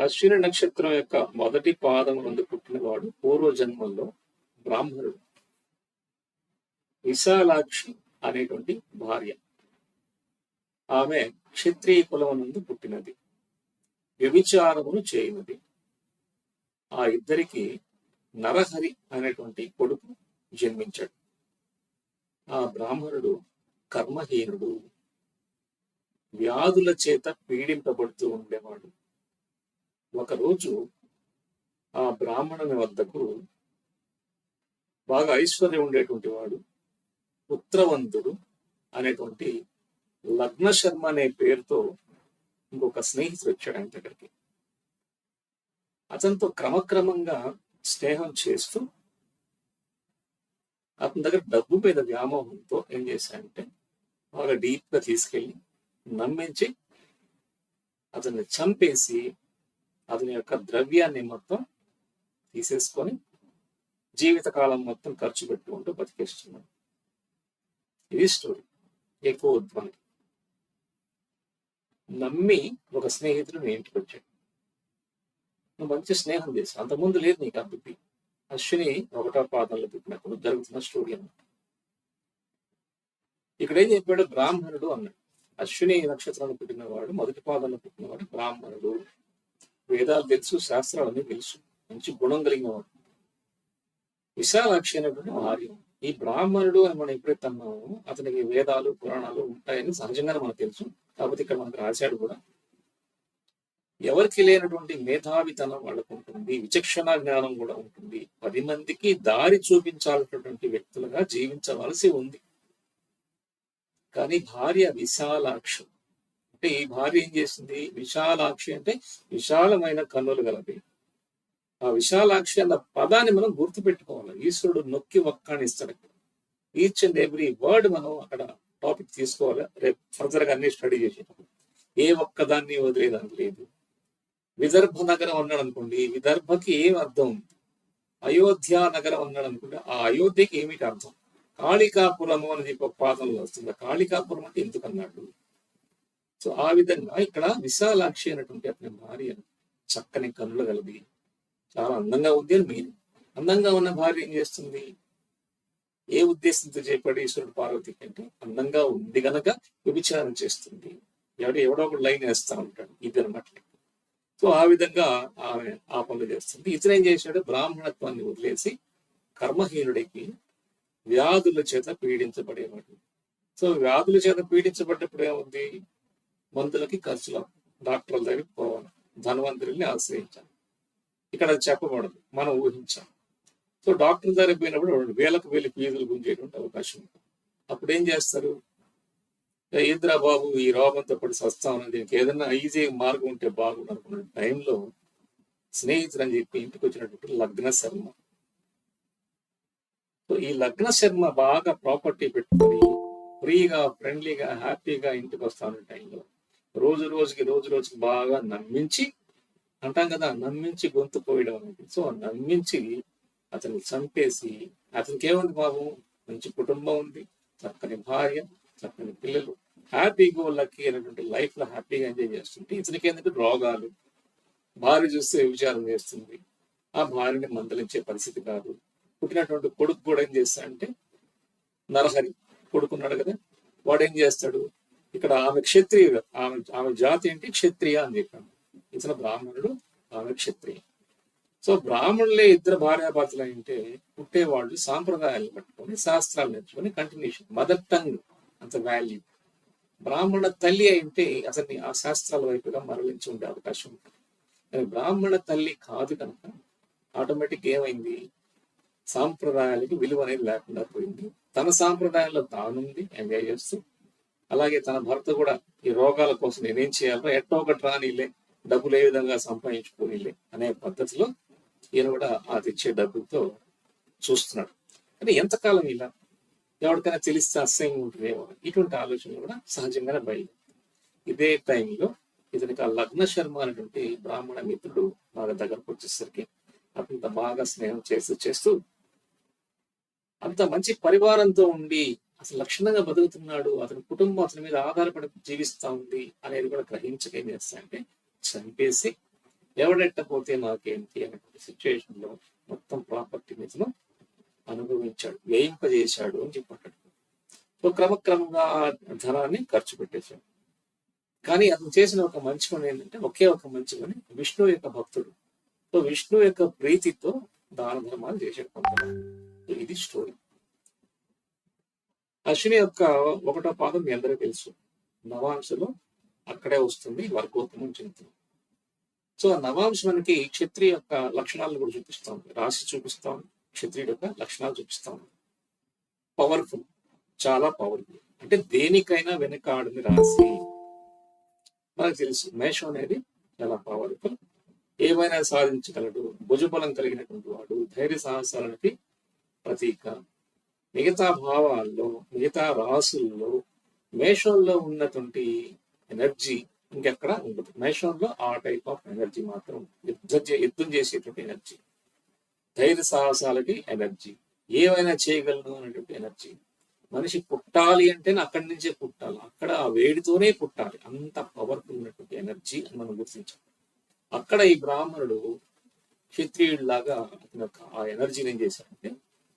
అశ్విని నక్షత్రం యొక్క మొదటి పాదం నుండి పుట్టినవాడు పూర్వజన్మల్లో బ్రాహ్మణుడు. విశాలాక్షి అనేటువంటి భార్య. ఆమె క్షత్రియ కులం నుండి పుట్టినది. వ్యభిచారమును చేయనది. ఆ ఇద్దరికి నరహరి అనేటువంటి కొడుకు జన్మించాడు. ఆ బ్రాహ్మణుడు కర్మహీనుడు, వ్యాధుల చేత పీడింపబడుతూ ఉండేవాడు. ఒకరోజు ఆ బ్రాహ్మణుని వద్దకు బాగా ఐశ్వర్యం ఉండేటువంటి వాడు, పుత్రవంతుడు అనేటువంటి లగ్నశర్మ అనే పేరుతో ఇంకొక స్నేహితుడు వచ్చాడు ఆయన దగ్గరికి. అతనితో క్రమక్రమంగా స్నేహం చేస్తూ అతని దగ్గర డబ్బు మీద వ్యామోహంతో ఏం చేశాడంటే బాగా డీప్ గా తీసుకెళ్లి నమ్మించి అతన్ని చంపేసి అతని యొక్క ద్రవ్యాన్ని మొత్తం తీసేసుకొని జీవితకాలం మొత్తం ఖర్చు పెట్టుకుంటూ బతికేస్తున్నాడు. ఇది స్టోరీ. ఎక్కువ ఉద్వానికి నమ్మి ఒక స్నేహితుడు నీ ఇంటికి వచ్చాడు. నువ్వు మంచి స్నేహం చేసి అంతకుముందు లేదు నీకు ఆ బుద్ధి. అశ్విని ఒకటో పాదంలో పుట్టినప్పుడు జరుగుతున్న స్టోరీ అన్నమాట. ఇక్కడ ఏం చెప్పాడు? బ్రాహ్మణుడు అన్నాడు. అశ్విని నక్షత్రాన్ని పుట్టినవాడు, మొదటి పాదంలో పుట్టినవాడు బ్రాహ్మణుడు. వేదాలు తెలుసు, శాస్త్రాలన్నీ తెలుసు, మంచి గుణం కలిగిన వాడు. విశాలాక్షి అనేటువంటి ఆర్యం. ఈ బ్రాహ్మణుడు అని మనం ఎప్పుడైతే అన్నామో అతనికి వేదాలు పురాణాలు ఉంటాయని సహజంగానే మనకు తెలుసు. కాబట్టి ఇక్కడ మనకు రాశాడు కూడా. ఎవరికి లేనటువంటి మేధావితనం వాళ్ళకు ఉంటుంది, విచక్షణ జ్ఞానం కూడా ఉంటుంది. 10 మందికి దారి చూపించాల్సినటువంటి వ్యక్తులుగా జీవించవలసి ఉంది. కానీ భార్య విశాలాక్షి. అంటే ఈ భార్య ఏం చేసింది? విశాలాక్షి అంటే విశాలమైన కన్నులు గలది. ఆ విశాలాక్షి అన్న పదాన్ని మనం గుర్తుపెట్టుకోవాలి. ఈశ్వరుడు నొక్కి ఒక్కానిస్తాడు. ఈచ్ అండ్ ఎవ్రీ వర్డ్ మనం అక్కడ టాపిక్ తీసుకోవాలి. రేపు ఫర్దర్ గా అన్ని స్టడీ చేసేటప్పుడు ఏ ఒక్కదాన్ని వదిలేదాన్ని లేదు. విదర్భ నగరం అన్నాడు అనుకోండి, విదర్భకి ఏం అర్థం ఉంది? అయోధ్య నగరం అన్నాడు అనుకోండి, ఆ అయోధ్యకి ఏమిటి అర్థం? కాళికాపురము అని చెప్పి ఒక పాదంలో వస్తుంది. కాళికాపురం అంటే ఎందుకు అన్నాడు? సో ఆ విధంగా ఇక్కడ విశాలాక్షి అనేటువంటి అతని భార్య చక్కని కన్నులు గలది, చాలా అందంగా ఉంది అని మీరు. అందంగా ఉన్న భార్య ఏం చేస్తుంది? ఏ ఉద్దేశంతో చెప్పాడు ఈశ్వరుడు పార్వతికి అంటే, అందంగా ఉంది గనక వ్యభిచారం చేస్తుంది. ఎవడో ఒక లైన్ వేస్తా ఉంటాడు ఇది అనమాట. సో ఆ విధంగా ఆమె ఆ పనులు చేస్తుంది. ఇతను ఏం చేశాడు? బ్రాహ్మణత్వాన్ని వదిలేసి కర్మహీనుడికి వ్యాధుల చేత పీడించబడేవాడు. సో వ్యాధుల చేత పీడించబడ్డప్పుడు ఏముంది? మందులకి ఖర్చులు, డాక్టర్ల దగ్గరికి పోవాలి, ధనవంతుల్ని ఆశ్రయించాలి. ఇక్కడ అది చెప్పబడదు, మనం ఊహించాం. సో డాక్టర్ దగ్గర పోయినప్పుడు వేలకు వేలు ఫీజులు గుంజేటువంటి అవకాశం ఉంటుంది. అప్పుడు ఏం చేస్తారు? ఇంద్రా బాబు ఈ రోగంతో పడి సస్తామని, దీనికి ఏదైనా ఈజీ మార్గం ఉంటే బాగుండు అనుకున్న టైంలో స్నేహితుడు అని చెప్పి ఇంటికి వచ్చినటువంటి లగ్న శర్మ. సో ఈ లగ్న శర్మ బాగా ప్రాపర్టీ పెట్టుకొని ఫ్రీగా, ఫ్రెండ్లీగా, హ్యాపీగా ఇంటికి వస్తాను టైంలో రోజు రోజుకి బాగా నమ్మించి, అంటాం కదా, నమ్మించి గొంతు పోయడం అనేది. సో నమ్మించి అతన్ని చంపేసి, అతనికి ఏముంది బాబు? మంచి కుటుంబం ఉంది, చక్కని భార్య, చక్కని పిల్లలు, హ్యాపీగా లక్కీ అనేటువంటి లైఫ్ లో హ్యాపీగా ఎంజాయ్ చేస్తుంది. ఇతనికి ఏంటంటే రోగాలు, భార్య చూస్తే విచారం చేస్తుంది, ఆ భార్యని మందలించే పరిస్థితి కాదు. పుట్టినటువంటి కొడుకు కూడా ఏం చేస్తాడంటే, నరహరి కొడుకున్నాడు కదా, వాడు ఏం చేస్తాడు? ఇక్కడ ఆమె క్షత్రియ, ఆమె జాతి ఏంటి? క్షత్రియ అని చెప్పాను. ఇతను బ్రాహ్మణుడు, ఆమె క్షత్రియ. సో బ్రాహ్మణులే ఇద్దరు భార్యాభర్తలు అంటే పుట్టేవాళ్ళు సాంప్రదాయాలు పట్టుకొని శాస్త్రాలు నేర్చుకొని కంటిన్యూషన్, మదర్ టంగ్ అంత వాల్యూ. బ్రాహ్మణ తల్లి అయితే అతన్ని ఆ శాస్త్రాల వైపుగా మరలించి ఉండే అవకాశం ఉంటుంది. కానీ బ్రాహ్మణ తల్లి కాదు కనుక ఆటోమేటిక్ ఏమైంది? సాంప్రదాయాలకి విలువ అనేది లేకుండా పోయింది. తన సాంప్రదాయంలో తానుంది ఎంజాయ్ చేస్తూ, అలాగే తన భర్త కూడా ఈ రోగాల కోసం నేనేం చేయాలో ఎట్టో ఒకటి రానిలే, డబ్బులు ఏ విధంగా సంపాదించుకోనిలే అనే పద్ధతిలో ఈయన కూడా ఆ తెచ్చే డబ్బులతో చూస్తున్నాడు. అంటే ఎంతకాలం ఇలా ఎవరికైనా తెలిస్తే అసహ్యంగా ఉంటుందేమో, ఇటువంటి ఆలోచనలు కూడా సహజంగానే బయలు. ఇదే టైంలో ఇతనికి ఆ లగ్న శర్మ అనేటువంటి బ్రాహ్మణ మిత్రుడు బాగా దగ్గరకు వచ్చేసరికి అతనితో బాగా స్నేహం చేస్తూ అంత మంచి పరివారంతో ఉండి అసలు లక్షణంగా బతుకుతున్నాడు, అతని కుటుంబం అతని మీద ఆధారపడి జీవిస్తా ఉంది అనేది కూడా గ్రహించక ఏం చేస్తాయంటే చంపేసి ఎవడెట్టపోతే నాకేంటి అనేటువంటి సిచ్యువేషన్ లో మొత్తం ప్రాపర్టీ మీద అనుభవించాడు, వ్యయింపజేశాడు అని చెప్పాడు. సో క్రమక్రమంగా ఆ ధనాన్ని ఖర్చు పెట్టేశాడు. కానీ అతను చేసిన ఒక మంచి పని ఏంటంటే, ఒకే ఒక మంచి పని, విష్ణు యొక్క భక్తుడు. సో విష్ణు యొక్క ప్రీతితో దాన ధర్మాలు చేశాడు కొంతమంది. ఇది స్టోరీ. అశ్విని యొక్క 1వ పాదం మీ అందరికీ తెలుసు, నవాంశలో అక్కడే వస్తుంది, వర్గోత్తమం చెందుతుంది. సో ఆ నవాంశ మనకి క్షత్రియ యొక్క లక్షణాలను కూడా చూపిస్తాం, రాశి చూపిస్తాం, క్షత్రియుడు యొక్క లక్షణాలు చూపిస్తాం. పవర్ఫుల్, చాలా పవర్ఫుల్, అంటే దేనికైనా వెనకాడని రాశి. మనకు తెలుసు మేషం అనేది చాలా పవర్ఫుల్, ఏమైనా సాధించగలడు, భుజబలం కలిగినటువంటి వాడు, ధైర్య సాహసాలకి ప్రతీక. మిగతా భావాల్లో, మిగతా రాసుల్లో మేషంలో ఉన్నటువంటి ఎనర్జీ ఇంకెక్కడ ఉండదు. మేషంలో ఆ టైప్ ఆఫ్ ఎనర్జీ మాత్రం, యుద్ధం చేసేటువంటి ఎనర్జీ, ధైర్య సాహసాలకి ఎనర్జీ, ఏమైనా చేయగలను అనేటువంటి ఎనర్జీ. మనిషి పుట్టాలి అంటే అక్కడి నుంచే పుట్టాలి, అక్కడ ఆ వేడితోనే పుట్టాలి, అంత పవర్ఫుల్ ఉన్నటువంటి ఎనర్జీ అని మనం గుర్తించాలి. అక్కడ ఈ బ్రాహ్మణుడు క్షత్రియుడిలాగా అతను ఆ ఎనర్జీని ఏం చేశాడంటే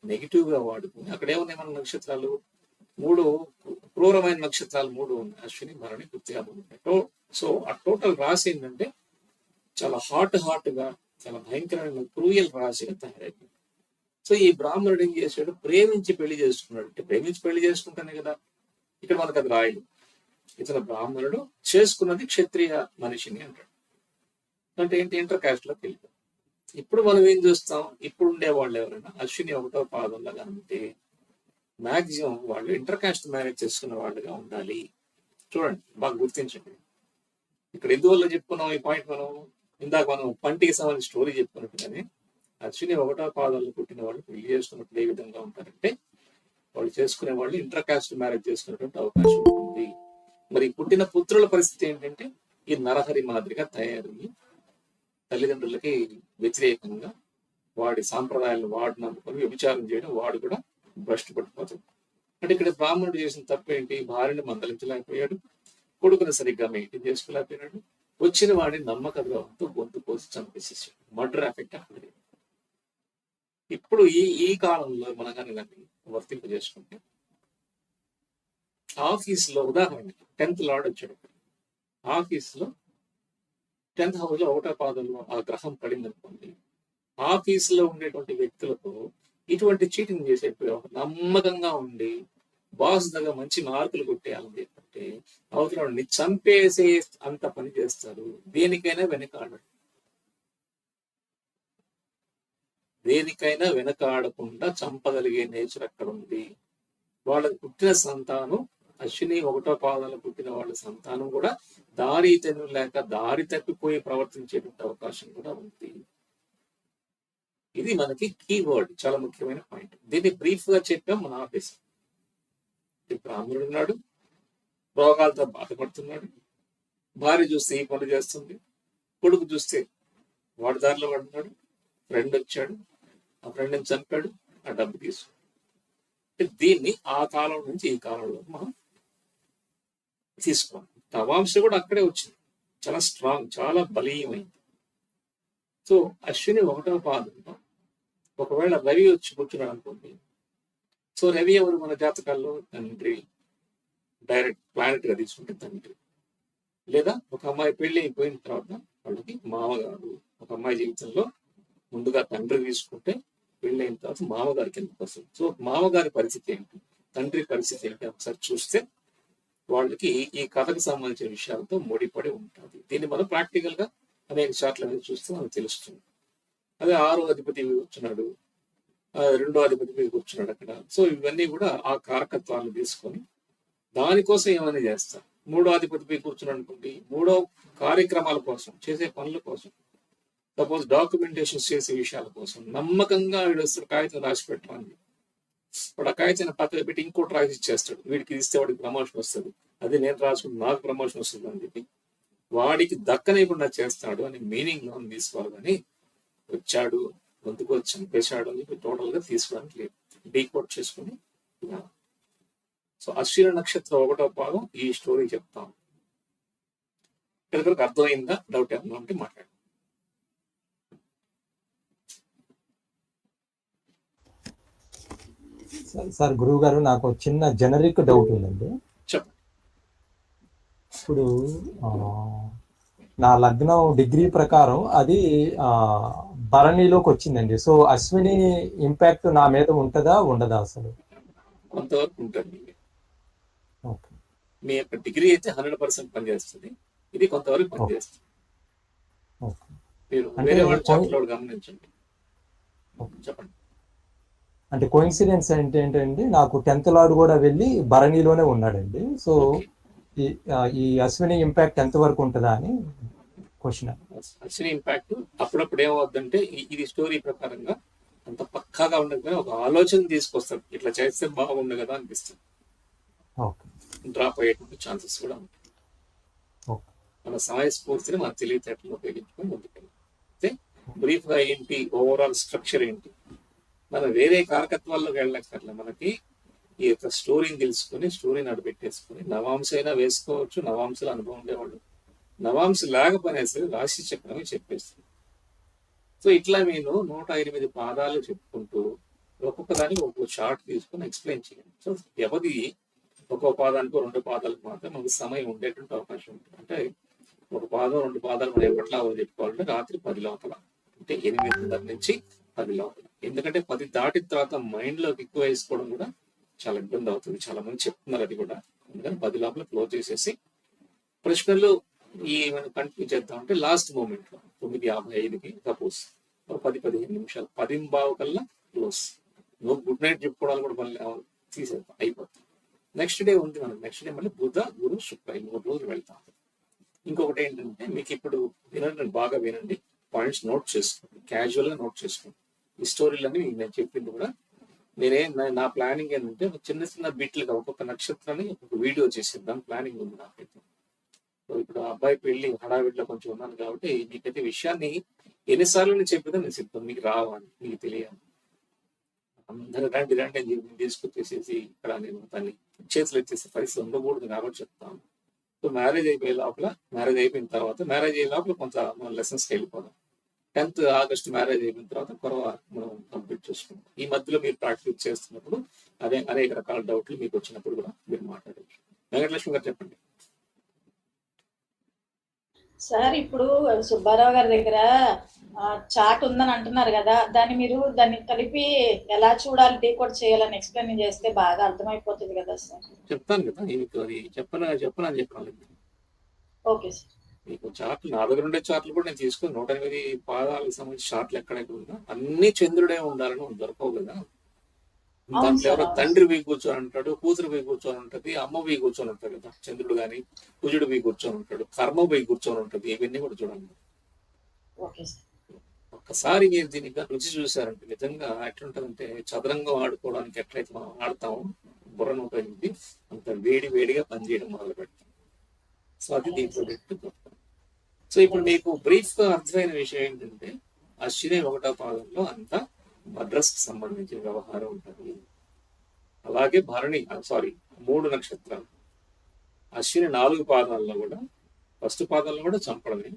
నెగిటివ్ గా వాడుకుని, అక్కడేమున్నాయి మన నక్షత్రాలు 3 క్రూరమైన నక్షత్రాలు 3 ఉన్నాయి, అశ్విని భరణి కృత్తిక ఉన్నాయి. సో ఆ టోటల్ రాశి ఏంటంటే చాలా హాట్ గా, చాలా భయంకరమైన క్రూయల్ రాశిగా తయారైంది. సో ఈ బ్రాహ్మణుడు ఏం చేశాడు, ప్రేమించి పెళ్లి చేసుకున్నాడు. అంటే ప్రేమించి పెళ్లి చేసుకుంటానే కదా, ఇక్కడ మనకు అది రాయలు. ఇతను బ్రాహ్మణుడు చేసుకున్నది క్షత్రియ మనిషిని అంటాడు. అంటే ఏంటి, ఇంటర్ కాస్ట్ లోకి వెళ్ళిపోయి. ఇప్పుడు మనం ఏం చూస్తాం, ఇప్పుడు ఉండే వాళ్ళు ఎవరైనా అశ్విని 1వ పాదంలాగా ఉంటే మాక్సిమం వాళ్ళు ఇంటర్ కాస్ట్ మ్యారేజ్ చేసుకున్న వాళ్ళుగా ఉండాలి. చూడండి, బాగా గుర్తించండి. ఇక్కడ ఎందువల్ల చెప్పుకున్నాం ఈ పాయింట్, ఇందాక మనం పంటికి సంబంధించిన స్టోరీ చెప్పుకున్నట్టుగానే అశ్విని 1వ పాదంలో పుట్టిన వాళ్ళు పెళ్లి చేసుకున్నప్పుడు ఏ విధంగా ఉంటారంటే, వాళ్ళు చేసుకునే వాళ్ళు ఇంటర్ కాస్ట్ మ్యారేజ్ చేసుకునేటువంటి అవకాశం ఉంటుంది. మరి పుట్టిన పుత్రుల పరిస్థితి ఏంటంటే ఈ నరహరి మాదిరిగా తయారయ్యి తల్లిదండ్రులకి వ్యతిరేకంగా వాడి సాంప్రదాయాలను వాడు నమ్ముకొని వ్యభిచారం చేయడం, వాడు కూడా భ్రష్టు పట్టిపోతాడు. అంటే ఇక్కడ బ్రాహ్మణుడు చేసిన తప్పు ఏంటి, భార్యను మందలించలేకపోయాడు, కొడుకుని సరిగ్గా మెయింటైన్ చేసుకోలేకపోయాడు, వచ్చిన వాడిని నమ్మక ద్రోహంతో గొంతు కోసి చంపేసేసాడు. మర్డర్ ఎఫెక్ట్ అక్కడ. ఇప్పుడు ఈ కాలంలో మనం కానీ వర్తింపజేసుకుంటే, ఆఫీసులో ఉదాహరణ 10th లార్డ్ వచ్చాడు, ఆఫీసులో 10th హౌస్ లో 1వ పాదంలో ఆ గ్రహం పడింది అనుకోండి, ఆఫీసులో ఉండేటువంటి వ్యక్తులకు ఇటువంటి చీటింగ్ చేసే నమ్మకంగా ఉండి బాస్ దగ్గర మంచి మార్కులు కొట్టేయాలని చెప్పంటే అవతలని చంపేసే అంత పని చేస్తారు. దేనికైనా వెనకాడడు, దేనికైనా వెనకాడకుండా చంపగలిగే నేచర్ అక్కడ ఉంది. వాళ్ళకి పుట్టిన సంతానం, అశ్విని 1వ పాదాలు పుట్టిన వాళ్ళ సంతానం కూడా దారి లేక దారి తప్పిపోయి ప్రవర్తించేటువంటి అవకాశం కూడా ఉంది. ఇది మనకి కీవర్డ్, చాలా ముఖ్యమైన పాయింట్. దీన్ని బ్రీఫ్ గా చెప్పాం మన ఆఫీస్. బ్రాహ్మణుడు ఉన్నాడు, రోగాలతో బాధపడుతున్నాడు, భార్య చూస్తే ఈ పనులు చేస్తుంది, కొడుకు చూస్తే వాడి దారిలో పడుతున్నాడు, ఫ్రెండ్ వచ్చాడు, ఆ ఫ్రెండ్ని చంపాడు, ఆ డబ్బు తీసుకు. దీన్ని ఆ కాలం నుంచి ఈ కాలంలో మనం తీసుకోవాలి. నవాంశ కూడా అక్కడే వచ్చింది, చాలా స్ట్రాంగ్, చాలా బలీయమైంది. సో అశ్విని 1వ పాదంలో ఒకవేళ రవి వచ్చి కూర్చున్నాడు అనుకోండి, సో రవి ఎవరు మన జాతకాల్లో తండ్రి, డైరెక్ట్ ప్లానెట్ గా తీసుకుంటే తండ్రి. లేదా ఒక అమ్మాయి పెళ్లి అయిపోయిన తర్వాత వాళ్ళకి మామగారు, ఒక అమ్మాయి జీవితంలో ముందుగా తండ్రి తీసుకుంటే పెళ్లి అయిన తర్వాత మామగారి కిందకి వస్తుంది. సో మామగారి పరిస్థితి ఏంటి, తండ్రి పరిస్థితి ఏంటి ఒకసారి చూస్తే వాళ్ళకి ఈ కథకు సంబంధించిన విషయాలతో ముడిపడి ఉంటుంది. దీన్ని మనం ప్రాక్టికల్ గా అనేక చాట్ల మీద చూస్తే మనకు తెలుస్తుంది. అదే 6వ అధిపతి కూర్చున్నాడు, 2వ అధిపతి కూర్చున్నాడు అక్కడ. సో ఇవన్నీ కూడా ఆ కారకత్వాలను తీసుకొని దానికోసం ఏమైనా చేస్తారు. 3వ అధిపతి కూర్చున్నాడు అనుకోండి, 3వ కార్యక్రమాల కోసం, చేసే పనుల కోసం, సపోజ్ డాక్యుమెంటేషన్ చేసే విషయాల కోసం నమ్మకంగా వీడు కాగితం రాసి పెట్టాలని, వాడు ఆ కాగితాన్ని పక్కన పెట్టి ఇంకోటి రాసి ఇచ్చేస్తాడు, వీడికి ఇస్తే వాడికి ప్రమోషన్ వస్తుంది, అదే నేను రాసుకుంటే నాకు ప్రమోషన్ వస్తుంది అని చెప్పి వాడికి దక్కనేకుండా చేస్తాడు అని మీనింగ్ లో తీసుకోవాలి. కానీ వచ్చాడు గొంతుకు చంపేశాడు అని చెప్పి టోటల్ గా తీసుకోవడానికి లేదు, డీకోడ్ చేసుకుని. సో అశ్విన నక్షత్రం 1వ భాగం ఈ స్టోరీ చెప్తాం. ఇక్కడికి అర్థమైందా, డౌట్ ఏమన్నా ఉంటే మాట్లాడు. సార్ గురువు గారు, నాకు ఒక చిన్న జనరిక్ డౌట్ ఉందండి. చెప్పండి. ఇప్పుడు ఆ, నా లగ్నం డిగ్రీ ప్రకారం అది ఆ, భరణిలోకి వచ్చిందండి. సో అశ్విని ఇంపాక్ట్ నా మీద ఉంటుందా ఉండదా అసలు? కొంతవరకు ఉంటుంది. ఓకే. మీ యొక్క డిగ్రీ అయితే 100% పనిచేస్తుంది. ఇది కొంతవరకు ఓకే. పనిచేస్తుంది. ఓకే. మీరు అంటే వేరే వాళ్ళ కోయి చాట్లో గమనించండి. చెప్పండి. అంటే కోయిన్సిడెన్స్ అంటే ఏంటంటే, నాకు 10th లార్డ్ కూడా వెళ్ళి భరణిలోనే ఉన్నాడండి. So okay. ఈ అశ్విని ఇంపాక్ట్ ఎంత వరకు ఉంటుందా అని క్వశ్చన్. అశ్విని ఇంపాక్ట్ అప్పుడప్పుడు ఏమవుద్దంటే ఇది స్టోరీ ప్రకారంగా అంత పక్కాగా ఉండకపోయినా ఒక ఆలోచన తీసుకొస్తారు, ఇట్లా చేస్తే బాగుండు కదా అనిపిస్తుంది. ఓకే. డ్రాప్ అయ్యేటువంటి ఛాన్సెస్ కూడా ఉంటాయి. ఓకే. మన సమయ స్ఫూర్తిని మన తెలివితేటలు ఉపయోగించుకొని ముందుకెళ్ళాలి. అయితే బ్రీఫ్ గా ఏంటి, ఓవరాల్ స్ట్రక్చర్ ఏంటి, మనం వేరే కారకత్వాల్లోకి వెళ్ళక్కర్లే. మనకి ఈ యొక్క స్టోరీని తెలుసుకుని స్టోరీని అడుపెట్టేసుకుని నవాంశ అయినా వేసుకోవచ్చు. నవాంశల అనుభవం ఉండేవాళ్ళు నవాంశ లేకపోయినా సరే రాశి చక్రమే చెప్పేస్తుంది. సో ఇట్లా నేను 108 పాదాలు చెప్పుకుంటూ ఒక్కొక్క దానికి ఒక్కొక్క చార్ట్ తీసుకుని ఎక్స్ప్లెయిన్ చేయండి. సో వ్యవధి ఒక్కో పాదానికి 2 పాదాలకు మాత్రం మనకు సమయం ఉండేటువంటి అవకాశం ఉంటుంది. అంటే ఒక పాదం 2 పాదాలు మనం ఎప్పట్లా చెప్పుకోవాలంటే రాత్రి 10 లోపల, అంటే 8:30 నుంచి 10 లోపల. ఎందుకంటే 10 దాటిన తర్వాత మైండ్ లోకి ఎక్కువ వేసుకోవడం కూడా చాలా ఇబ్బంది అవుతుంది. చాలా మంది చెప్తున్నారు అది కూడా. అందుకని 10 లోపల క్లోజ్ చేసేసి ప్రశ్నలు ఈ మనం కంటిన్యూ చేద్దాం. అంటే లాస్ట్ మూమెంట్ లో 9:55కి సపోజ్ 10-15 నిమిషాలు 10:15 కల్లా క్లోజ్. నువ్వు గుడ్ నైట్ చెప్పుకోవడాలు కూడా మళ్ళీ తీసేద్దాం, అయిపోతుంది. నెక్స్ట్ డే ఉంది మనకు. నెక్స్ట్ డే మళ్ళీ బుధ గురు శుక్ర 3 రోజులు వెళ్తాం. ఇంకొకటి ఏంటంటే మీకు ఇప్పుడు వినండి, బాగా వినండి, పాయింట్స్ నోట్ చేసుకోండి, క్యాజువల్ గా నోట్ చేసుకోండి. ఈ స్టోరీలన్నీ నేను చెప్పింది కూడా నా ప్లానింగ్ ఏంటంటే చిన్న చిన్న బిట్లుగా ఒక్కొక్క నక్షత్రాన్ని ఒక వీడియో చేసేద్దాం ప్లానింగ్ ఉంది నాకైతే. సో ఇప్పుడు ఆ అబ్బాయి పెళ్లి హడావిడిలో కొంచెం ఉన్నాను కాబట్టి మీకైతే విషయాన్ని ఎన్నిసార్లు నేను చెప్పినా నేను చెప్తాను, మీకు రావాలి, మీకు తెలియాలి. అందరూ రండి రండి అని చెప్పి తీసుకొచ్చేసేసి ఇక్కడ నేను దాన్ని చేతులు ఎత్తేసే పరిస్థితి ఉండకూడదు కాబట్టి చెప్తాను. సో మ్యారేజ్ అయిపోయే లోపల, మ్యారేజ్ అయిపోయిన తర్వాత, మ్యారేజ్ అయ్యే లోపల కొంత మనం లెసన్స్కి వెళ్ళిపోదాం. 10th ఆగస్ట్ మ్యారేజ్ అయిపోయిన తర్వాత కొరవ మనం కంప్లీట్ చేసుకుంటాం. ఈ మధ్యలో మీరు ప్రాక్టీస్ చేస్తున్నప్పుడు అదే అనేక రకాల డౌట్లు మీకు వచ్చినప్పుడు కూడా మీరు మాట్లాడవచ్చు. వెంకటలక్ష్మి గారు చెప్పండి. సార్ ఇప్పుడు సుబ్బారావు గారి దగ్గర చార్ట్ ఉందని అంటున్నారు కదా, దాన్ని కలిపి ఎలా చూడాలి, డీకోడ్ చేయాలని ఎక్స్ప్లెయిన్ చేస్తే బాగా అర్థమైపోతుంది కదా సార్. చెప్తాను కదా, మీకు అది చెప్పనని చెప్పాలి. Okay sir. మీకు చార్ట్లు నా దగ్గర ఉండే చార్ట్లు కూడా నేను తీసుకుని 108 పాదాలకు సంబంధించి చార్ట్లు ఎక్కడెక్కడ ఉన్నా అన్ని చంద్రుడే ఉండాలని దొరకవు కదా. దాంట్లో ఎవరో తండ్రి పోయి కూర్చొని ఉంటాడు, కూతురు పోయి కూర్చొని ఉంటది, అమ్మ పోయి కూర్చొని ఉంటాడు కదా. చంద్రుడు గాని కుజుడు పోయి కూర్చొని ఉంటాడు, కర్మ పోయి కూర్చొని ఉంటది. ఇవన్నీ కూడా చూడండి. ఒక్కసారి మీరు దీనికి రుచి చూసారంటే నిజంగా ఎట్లుంటదంటే, చదరంగం ఆడుకోవడానికి ఎట్లయితే మనం ఆడతామో బుర్రను ఉపయోగించి అంత వేడిగా పనిచేయడం మొదలు పెడతాం. సో అది దీంట్లో పెట్టి. సో ఇప్పుడు మీకు బ్రీఫ్ గా అర్థమైన విషయం ఏంటంటే, అశ్విని 1వ పాదంలో అంతా మద్రాస్ కి సంబంధించిన వ్యవహారం ఉంటుంది. అలాగే భరణి 3 నక్షత్రాలు. అశ్విని 4 పాదాల్లో కూడా, ఫస్ట్ పాదంలో కూడా చంపడమే,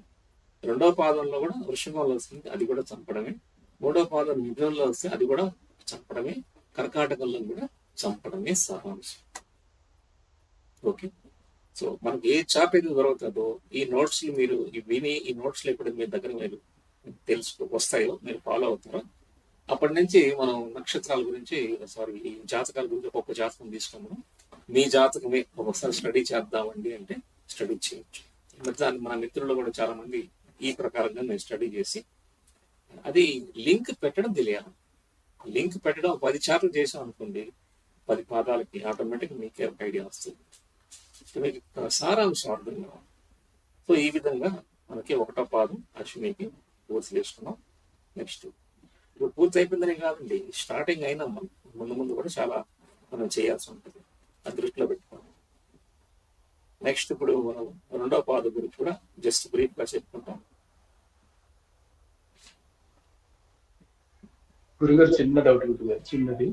2వ పాదంలో కూడా వృషభంలో వస్తుంది, అది కూడా చంపడమే, 3వ పాదం మిథునంలో వస్తే అది కూడా చంపడమే, కర్కాటకంలో కూడా చంపడమే సారాంశం. ఓకే. సో మనకి ఏ చార్ట్ అయితే దొరుకుతుందో ఈ నోట్స్ మీరు విని, ఈ నోట్స్ ఎప్పుడు మీ దగ్గర మీరు వస్తాయో, మీరు ఫాలో అవుతారో, అప్పటి నుంచి మనం నక్షత్రాల గురించి ఈ జాతకాల గురించి ఒక్కొక్క జాతకం తీసుకున్నాం. మీ జాతకమే ఒకసారి స్టడీ చేద్దామండి అంటే స్టడీ చేయొచ్చు. మన మిత్రులు కూడా చాలా మంది ఈ ప్రకారంగా నేను స్టడీ చేసి అది లింక్ పెట్టడం తెలియాలి. లింక్ పెట్టడం 10 చార్ట్లు చేసాం అనుకోండి, 10 పాదాలకి ఆటోమేటిక్ మీకే ఒక ఐడియా వస్తుంది. మీకు సారాంశం అర్థం కావాలి. సో ఈ విధంగా మనకి 1వ పాదం అశ్వినికి పూర్తి చేసుకున్నాం. నెక్స్ట్ ఇప్పుడు పూర్తి అయిపోయిందని కాదండి, స్టార్టింగ్ అయినా ముందు కూడా చాలా మనం చేయాల్సి ఉంటుంది, అది దృష్టిలో పెట్టుకోవాలి. నెక్స్ట్ ఇప్పుడు మనం 2వ పాదం గురించి కూడా జస్ట్ బ్రీఫ్ గా చెప్పుకుంటాం. గురుగారు చిన్న డౌట్ చిన్నది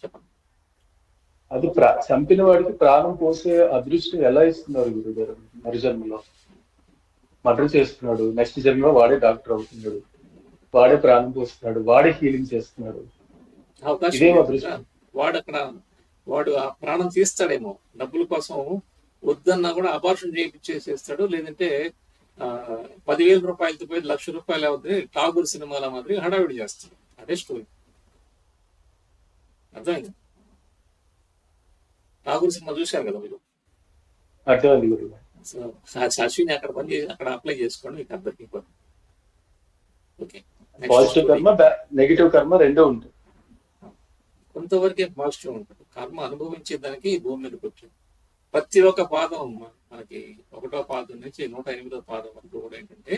చెప్పండి. అది చంపిన వాడికి ప్రాణం పోసే అదృష్టం ఎలా ఇస్తున్నారు గురుగారు? మరి జన్మలో మర్డర్ చేస్తున్నాడు, నెక్స్ట్ జన్మలో వాడే డాక్టర్ అవుతున్నాడు, వాడే ప్రాణం పోస్తున్నాడు, వాడే హీలింగ్ చేస్తున్నాడు. అవకాశం ఇదేం లేదు అదృష్టం. కదా. వాడు ఆ ప్రాణం తీస్తాడేమో డబ్బుల కోసం, వద్దన్నా కూడా అబార్షన్ చేయించేసేస్తాడు. లేదంటే 10,000 రూపాయలతో పోయి 1,00,000 రూపాయలు అవుతుంది ఠాగూర్ సినిమాల మాదిరి హడావిడి చేస్తాడు. అదే స్టోరీ. అర్థమైంది? ఠాగూర్ సినిమా చూశారు కదా మీరు. అర్థమైంది గురువు. సో అశ్విని అక్కడ పని చేసి అక్కడ అప్లై చేసుకోండి, మీకు అందరికి ఓకే. పాజిటివ్ కర్మ, నెగిటివ్ కర్మ రెండూ ఉంటాయి. కొంతవరకే పాజిటివ్ ఉంటుంది. కర్మ అనుభవించేదానికి ఈ భూమి మీదకి వచ్చాం. ప్రతి ఒక్క పాదం మనకి 1వ పాదం నుంచి 108వ పాదం వరకు కూడా ఏంటంటే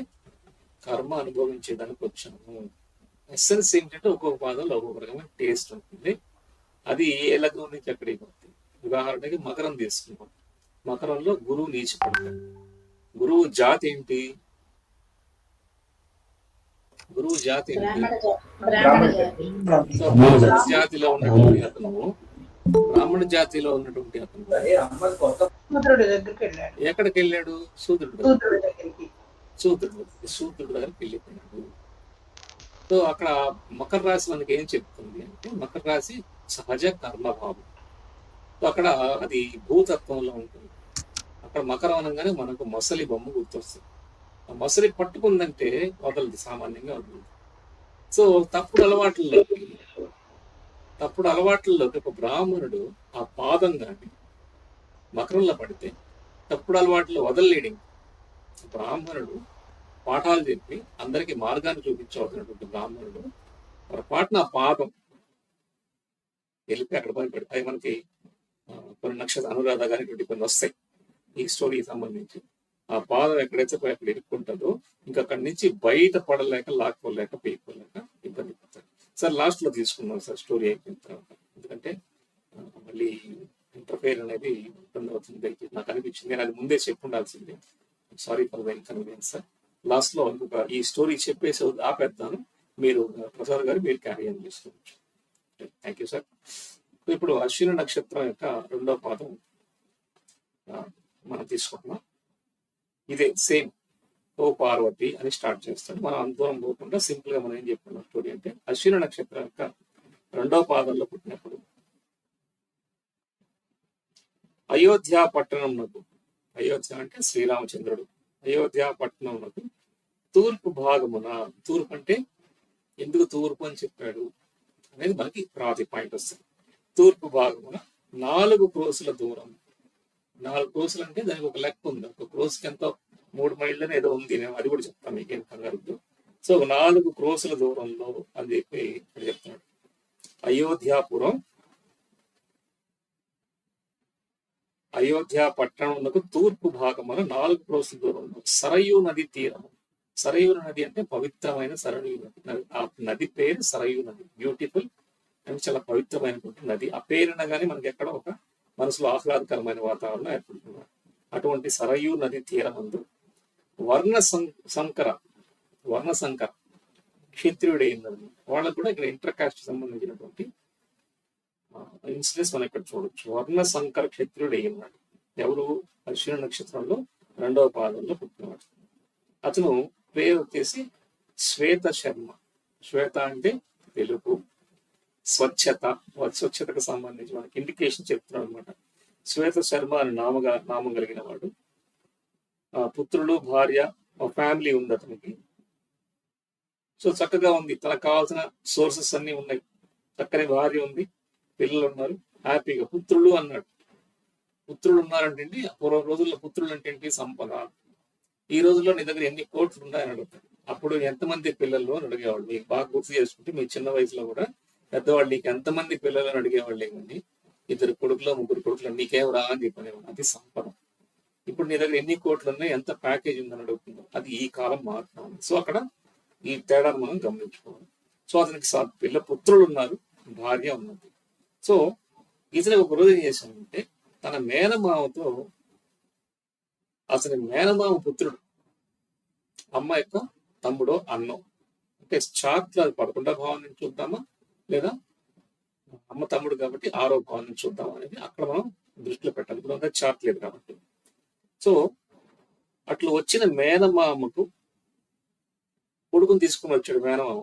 కర్మ అనుభవించేదానికి వచ్చాము. ఎస్సెన్స్ ఏంటంటే ఒక్కొక్క పాదంలో ఒక్కొక్క రకమైన టేస్ట్ ఉంటుంది. అది ఏ లగ్నం నుంచి అక్కడికి పోతుంది. ఉదాహరణకి మకరం తీసుకుంటాం. మకరంలో గురువు నీచి పడతాడు. గురువు జాతి ఏంటి? గురువు జాతి ఏంటి? సో బ్రాహ్మణ జాతిలో ఉన్నటువంటి అతను ఎక్కడికి వెళ్ళాడు? శూద్రుడు దగ్గరికి వెళ్ళిపోయాడు. సో అక్కడ మకర రాశి మనకి ఏం చెప్తుంది అంటే, మకర రాశి సహజ కర్మభావం. సో అక్కడ అది భూతత్వంలో ఉంటుంది. అక్కడ మకరం అనగానే మనకు మొసలి బొమ్మ గుర్తొస్తుంది. ఆ మొసలి పట్టుకుందంటే వదలదు, సామాన్యంగా వదలదు. సో తప్పుడు అలవాట్లలోకి ఒక బ్రాహ్మణుడు ఆ పాదం కానీ మకరంలో పడితే తప్పుడు అలవాట్లు వదలలేడు. బ్రాహ్మణుడు పాఠాలు చెప్పి అందరికీ మార్గాన్ని చూపించవలసినటువంటి బ్రాహ్మణుడు పొరపాటున ఆ పాదం వెళ్ళిపోయి అక్కడ పడి అది మనకి కొన్ని నక్షత్ర అనురాధ కానీ కొన్ని వస్తాయి ఈ స్టోరీకి సంబంధించి. ఆ పాదం ఎక్కడైతే అక్కడ ఇరుక్కుంటుందో ఇంకా అక్కడి నుంచి బయట పడలేక, లాక్కోలేక, పీక్కోలేక ఇబ్బంది పడతాడు. సార్ లాస్ట్ లో తీసుకున్నాం సార్ స్టోరీ అయిపోయిన తర్వాత, ఎందుకంటే మళ్ళీ ఇంటర్ఫేర్ అనేది ఇబ్బంది అవుతుంది. నాకు అనిపించింది, నేను అది ముందే చెప్పి ఉండాల్సిందే. Sorry for the inconvenience sir. Last లో ఇంకొక ఈ స్టోరీ చెప్పేసి ఆపేద్దాను. మీరు ప్రసాద్ గారు మీరు క్యారీ ఆన్ చేసుకోవచ్చు. Thank you sir. ఇప్పుడు అశ్విని నక్షత్రం యొక్క 2వ పాదం మనం తీసుకుంటున్నాం. ఇదే సేమ్ ఓ పార్వతి అని స్టార్ట్ చేస్తాడు. మనం అంతరం పోకుండా సింపుల్ గా మనం ఏం చెప్పుకున్నాం స్టోరీ అంటే, అశ్విని నక్షత్రం యొక్క 2వ పాదంలో పుట్టినప్పుడు అయోధ్య పట్టణంకు, అయోధ్య అంటే శ్రీరామచంద్రుడు, అయోధ్య పట్టణంకు తూర్పు భాగమున, తూర్పు అంటే ఎందుకు తూర్పు అని చెప్పాడు అనేది మనకి రాతి పాయింట్ వస్తుంది. తూర్పు భాగమున 4 క్రోసుల దూరం. 4 క్రోసులు అంటే దానికి ఒక లెక్క ఉంది. ఒక క్రోస్కి ఎంతో 3 మైళ్ళని ఏదో ఉంది, నేను అది కూడా చెప్తాను మీకేం కంగారు. సో 4 క్రోసుల దూరంలో అని చెప్పి ఇక్కడ చెప్తున్నాడు. అయోధ్యాపురం, అయోధ్య పట్టణంలో తూర్పు భాగమున 4 క్రోసుల దూరంలో సరయూ నది తీరము. సరయూ నది అంటే పవిత్రమైన సరయూ నది. ఆ నది పేరు సరయూ నది. బ్యూటిఫుల్ అండ్ చాలా పవిత్రమైనటువంటి నది. ఆ పేరునగానే మనకి ఎక్కడ ఒక మనసులో ఆహ్లాదకరమైన వాతావరణం ఏర్పడుతుంది. అటువంటి సరయూ నది తీరమందు వర్ణ సంకర క్షత్రియుడు అయిందండి. వాళ్ళకు కూడా ఇక్కడ ఇంటర్ కాస్ట్ సంబంధించినటువంటి ఇన్సిడెంట్స్ మనం ఇక్కడ చూడొచ్చు. వర్ణ సంకర క్షత్రియుడు అయ్యున్నాడు. ఎవరు? అశ్విని నక్షత్రంలో 2వ పాదంలో పుట్టినవాడు. అతను పేరు వచ్చేసి శ్వేత శర్మ. శ్వేత అంటే తెలుపు, స్వచ్ఛతకు సంబంధించి మనకి ఇండికేషన్ చెప్తున్నాడు అనమాట. శ్వేత శర్మ అని నామం కలిగిన వాడు. పుత్రుడు, భార్య, ఫ్యామిలీ ఉంది అతనికి. సో చక్కగా ఉంది, తనకు కావాల్సిన సోర్సెస్ అన్ని ఉన్నాయి. చక్కని భార్య ఉంది, పిల్లలు ఉన్నారు, హ్యాపీగా. పుత్రులు అన్నాడు. పుత్రులు ఉన్నారంటే పూర్వ రోజుల్లో పుత్రులు అంటే సంపద. ఈ రోజుల్లో నీ దగ్గర ఎన్ని కోట్లు ఉన్నాయని అడుగుతాడు. అప్పుడు ఎంతమంది పిల్లలు అని అడిగేవాళ్ళు. మీకు బాగా గుర్తు చేసుకుంటే మీ చిన్న వయసులో కూడా పెద్దవాళ్ళు నీకు ఎంతమంది పిల్లలు అని అడిగేవాళ్ళే కానీ 2 కొడుకులు 3 కొడుకులు నీకేం రా అని చెప్పనేవాడు. అది సంపద. ఇప్పుడు నీ దగ్గర ఎన్ని కోట్లు ఉన్నాయి, ఎంత ప్యాకేజ్ ఉందని అడుగుతుందో అది ఈ కాలం మారుతుంది. సో అక్కడ ఈ తేడాను మనం గమనించుకోవాలి. సో అతనికి పుత్రులు ఉన్నారు, భార్య ఉన్నది. సో ఇతను ఒక రోజు ఏం చేశానంటే తన మేనమామతో, అతని మేనమామ పుత్రుడు, అమ్మ యొక్క తమ్ముడో అన్నో, అంటే చార్ట్లో అది 11వ భావం నుంచి చూద్దామా లేదా అమ్మ తమ్ముడు కాబట్టి 6వ భావం నుంచి చూద్దామా అనేది అక్కడ మనం దృష్టిలో పెట్టాలి. ఇప్పుడు అంతా చార్ట్ లేదు కాబట్టి. సో అట్లా వచ్చిన మేనమామకు కొడుకుని తీసుకుని వచ్చాడు మేనమామ.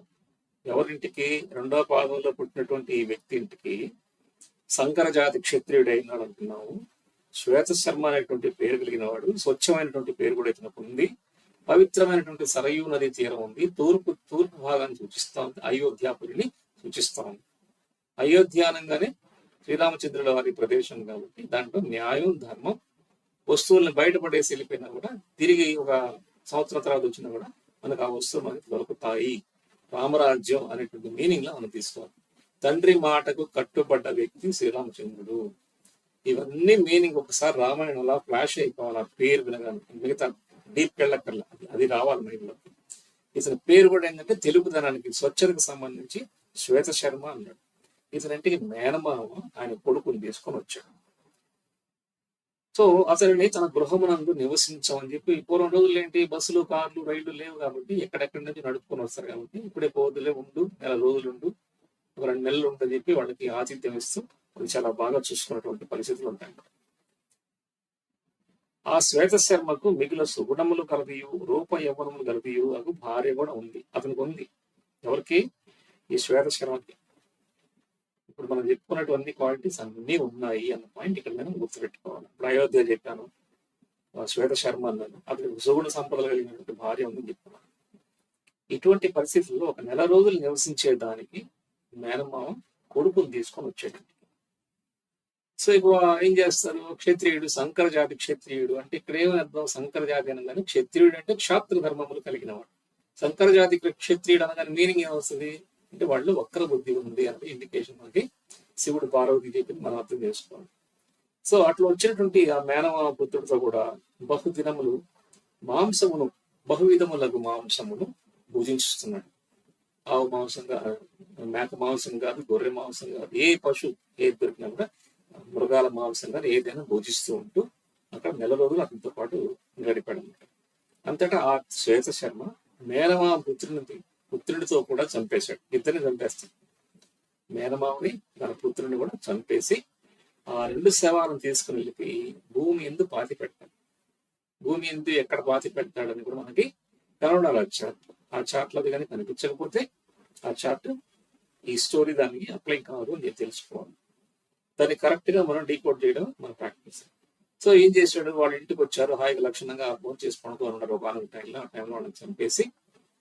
ఎవరింటికి? రెండో పాదంలో పుట్టినటువంటి ఈ వ్యక్తి ఇంటికి సంకర జాతి క్షత్రియుడు అయినాడు అంటున్నాము. శ్వేత శర్మ అనేటువంటి పేరు కలిగిన వాడు, స్వచ్ఛమైనటువంటి పేరు కూడా ఇతనికి ఉంది. పవిత్రమైనటువంటి సరయూ నది తీరం ఉంది. తూర్పు భాగాన్ని సూచిస్తా ఉంది. అయోధ్యాపురిని సూచిస్తా ఉంది. అయోధ్య అనగానే శ్రీరామచంద్రుల వారి ప్రదేశం కాబట్టి దాంట్లో న్యాయం, ధర్మం, వస్తువులను బయటపడేసి వెళ్ళిపోయినా కూడా తిరిగి ఒక సంవత్సరం తర్వాత వచ్చినా కూడా మనకు ఆ వస్తువులు మనకి దొరుకుతాయి. రామరాజ్యం అనేటువంటి మీనింగ్ లో మనం తీసుకోవాలి. తండ్రి మాటకు కట్టుబడ్డ వ్యక్తి శ్రీరామచంద్రుడు. ఇవన్నీ మీనింగ్ ఒకసారి రామాయణంలో ఫ్లాష్ అయిపోవాలి. ఆ పేరు వినగానే మిగతా డీప్ వెళ్ళక్కర్లా, అది రావాలి మైండ్ లో. ఇతని పేరు కూడా ఏంటంటే తెలుగుదనానికి, స్వచ్ఛతకు సంబంధించి శ్వేత శర్మ అన్నాడు. ఇతనింటికి మేనమామ ఆయన కొడుకుని తీసుకొని వచ్చాడు. సో అతనిని తన గృహమునందు నివసించమని చెప్పి, పూర్వం రోజులు ఏంటి, బస్సులు, కార్లు, రైళ్లు లేవు కాబట్టి ఎక్కడెక్కడి నుంచి నడుపుకొని వస్తారు కాబట్టి ఇప్పుడే పోదులే ఉండు, నెల రోజులు ఉండు, ఒక 2 నెలలు ఉందని చెప్పి వాళ్ళకి ఆతిథ్యం ఇస్తూ అది చాలా బాగా చూసుకున్నటువంటి పరిస్థితులు ఉంటాయి. ఆ శ్వేత శర్మకు మిగిలిన సుగుణములు కలదియు, రూప యవ్వనములు కలదియు అగు భార్య కూడా ఉంది. అతనికి ఉంది. ఎవరికి? ఈ శ్వేత శర్మకి. ఇప్పుడు మనం చెప్పుకున్నటువంటి క్వాలిటీస్ అన్ని ఉన్నాయి అన్న పాయింట్ ఇక్కడ నేను గుర్తుపెట్టుకోవాలి. ఇప్పుడు అయోధ్య చెప్పాను, శ్వేత శర్మ అన్నాను, అతనికి సుగుణ సంపదలు కలిగినటువంటి భార్య ఉందని చెప్తున్నాను. ఇటువంటి పరిస్థితుల్లో ఒక నెల రోజులు నివసించేదానికి మేనమామ కొడుకుని తీసుకొని వచ్చాడు. సో ఇప్పుడు ఏం చేస్తారు? క్షత్రియుడు, సంకర జాతి క్షత్రియుడు అంటే ఇక్కడ ఏమని అర్థం? సంకర జాతి అనగానే క్షత్రియుడు అంటే క్షాత్ర ధర్మములు కలిగిన వాడు. సంకర జాతి క్షత్రియుడు అనగానే మీనింగ్ ఏమొస్తుంది అంటే వాళ్ళు వక్ర బుద్ధి ఉంది అంటే ఇండికేషన్ మనకి శివుడు పార్వతి చెప్పింది మనం అర్థం చేసుకోవాలి. సో అట్లా వచ్చినటువంటి ఆ మేనమామ పుత్రుడితో కూడా బహుదినములు మాంసమును, బహువిధములకు మాంసమును భుజించుతున్నాడు. ఆవు మాంసం కాదు, మేక మాంసం కాదు, గొర్రె మాంసం కాదు, ఏ పశువు ఏది దొరికినా కూడా మృగాల మాంసం కానీ ఏదైనా భోజిస్తూ ఉంటూ అక్కడ నెల రోజులు అతనితో పాటు గడిపాడు అనమాట. అంతటా ఆ శ్వేత శర్మ మేనమామ పుత్రుడితో కూడా చంపేశాడు. ఇద్దరిని చంపేస్తాడు. మేనమామని తన పుత్రుడిని కూడా చంపేసి ఆ 2 శవాలను తీసుకుని వెళ్ళిపోయి భూమి ఎందు పాతి పెడతాడు. భూమి ఎందు ఎక్కడ పాతి పెడతాడని కూడా మనకి కనబడాలి ఆ చార్ట్. ఆ చార్ట్లో అది కానీ కనిపించకపోతే ఆ చార్ట్ ఈ స్టోరీ దానికి అప్లై కాదు అని తెలుసుకోవాలి. దాన్ని కరెక్ట్ గా మనం డీకోడ్ చేయడం మన ప్రాక్టీస్. సో ఏం చేశాడు? వాళ్ళ ఇంటికి వచ్చారు, హాయిగా లక్షణంగా భోజనం చేసి పడుకొని ఉన్నారు. ఒక టైంలో ఆ టైంలో వాళ్ళని చంపేసి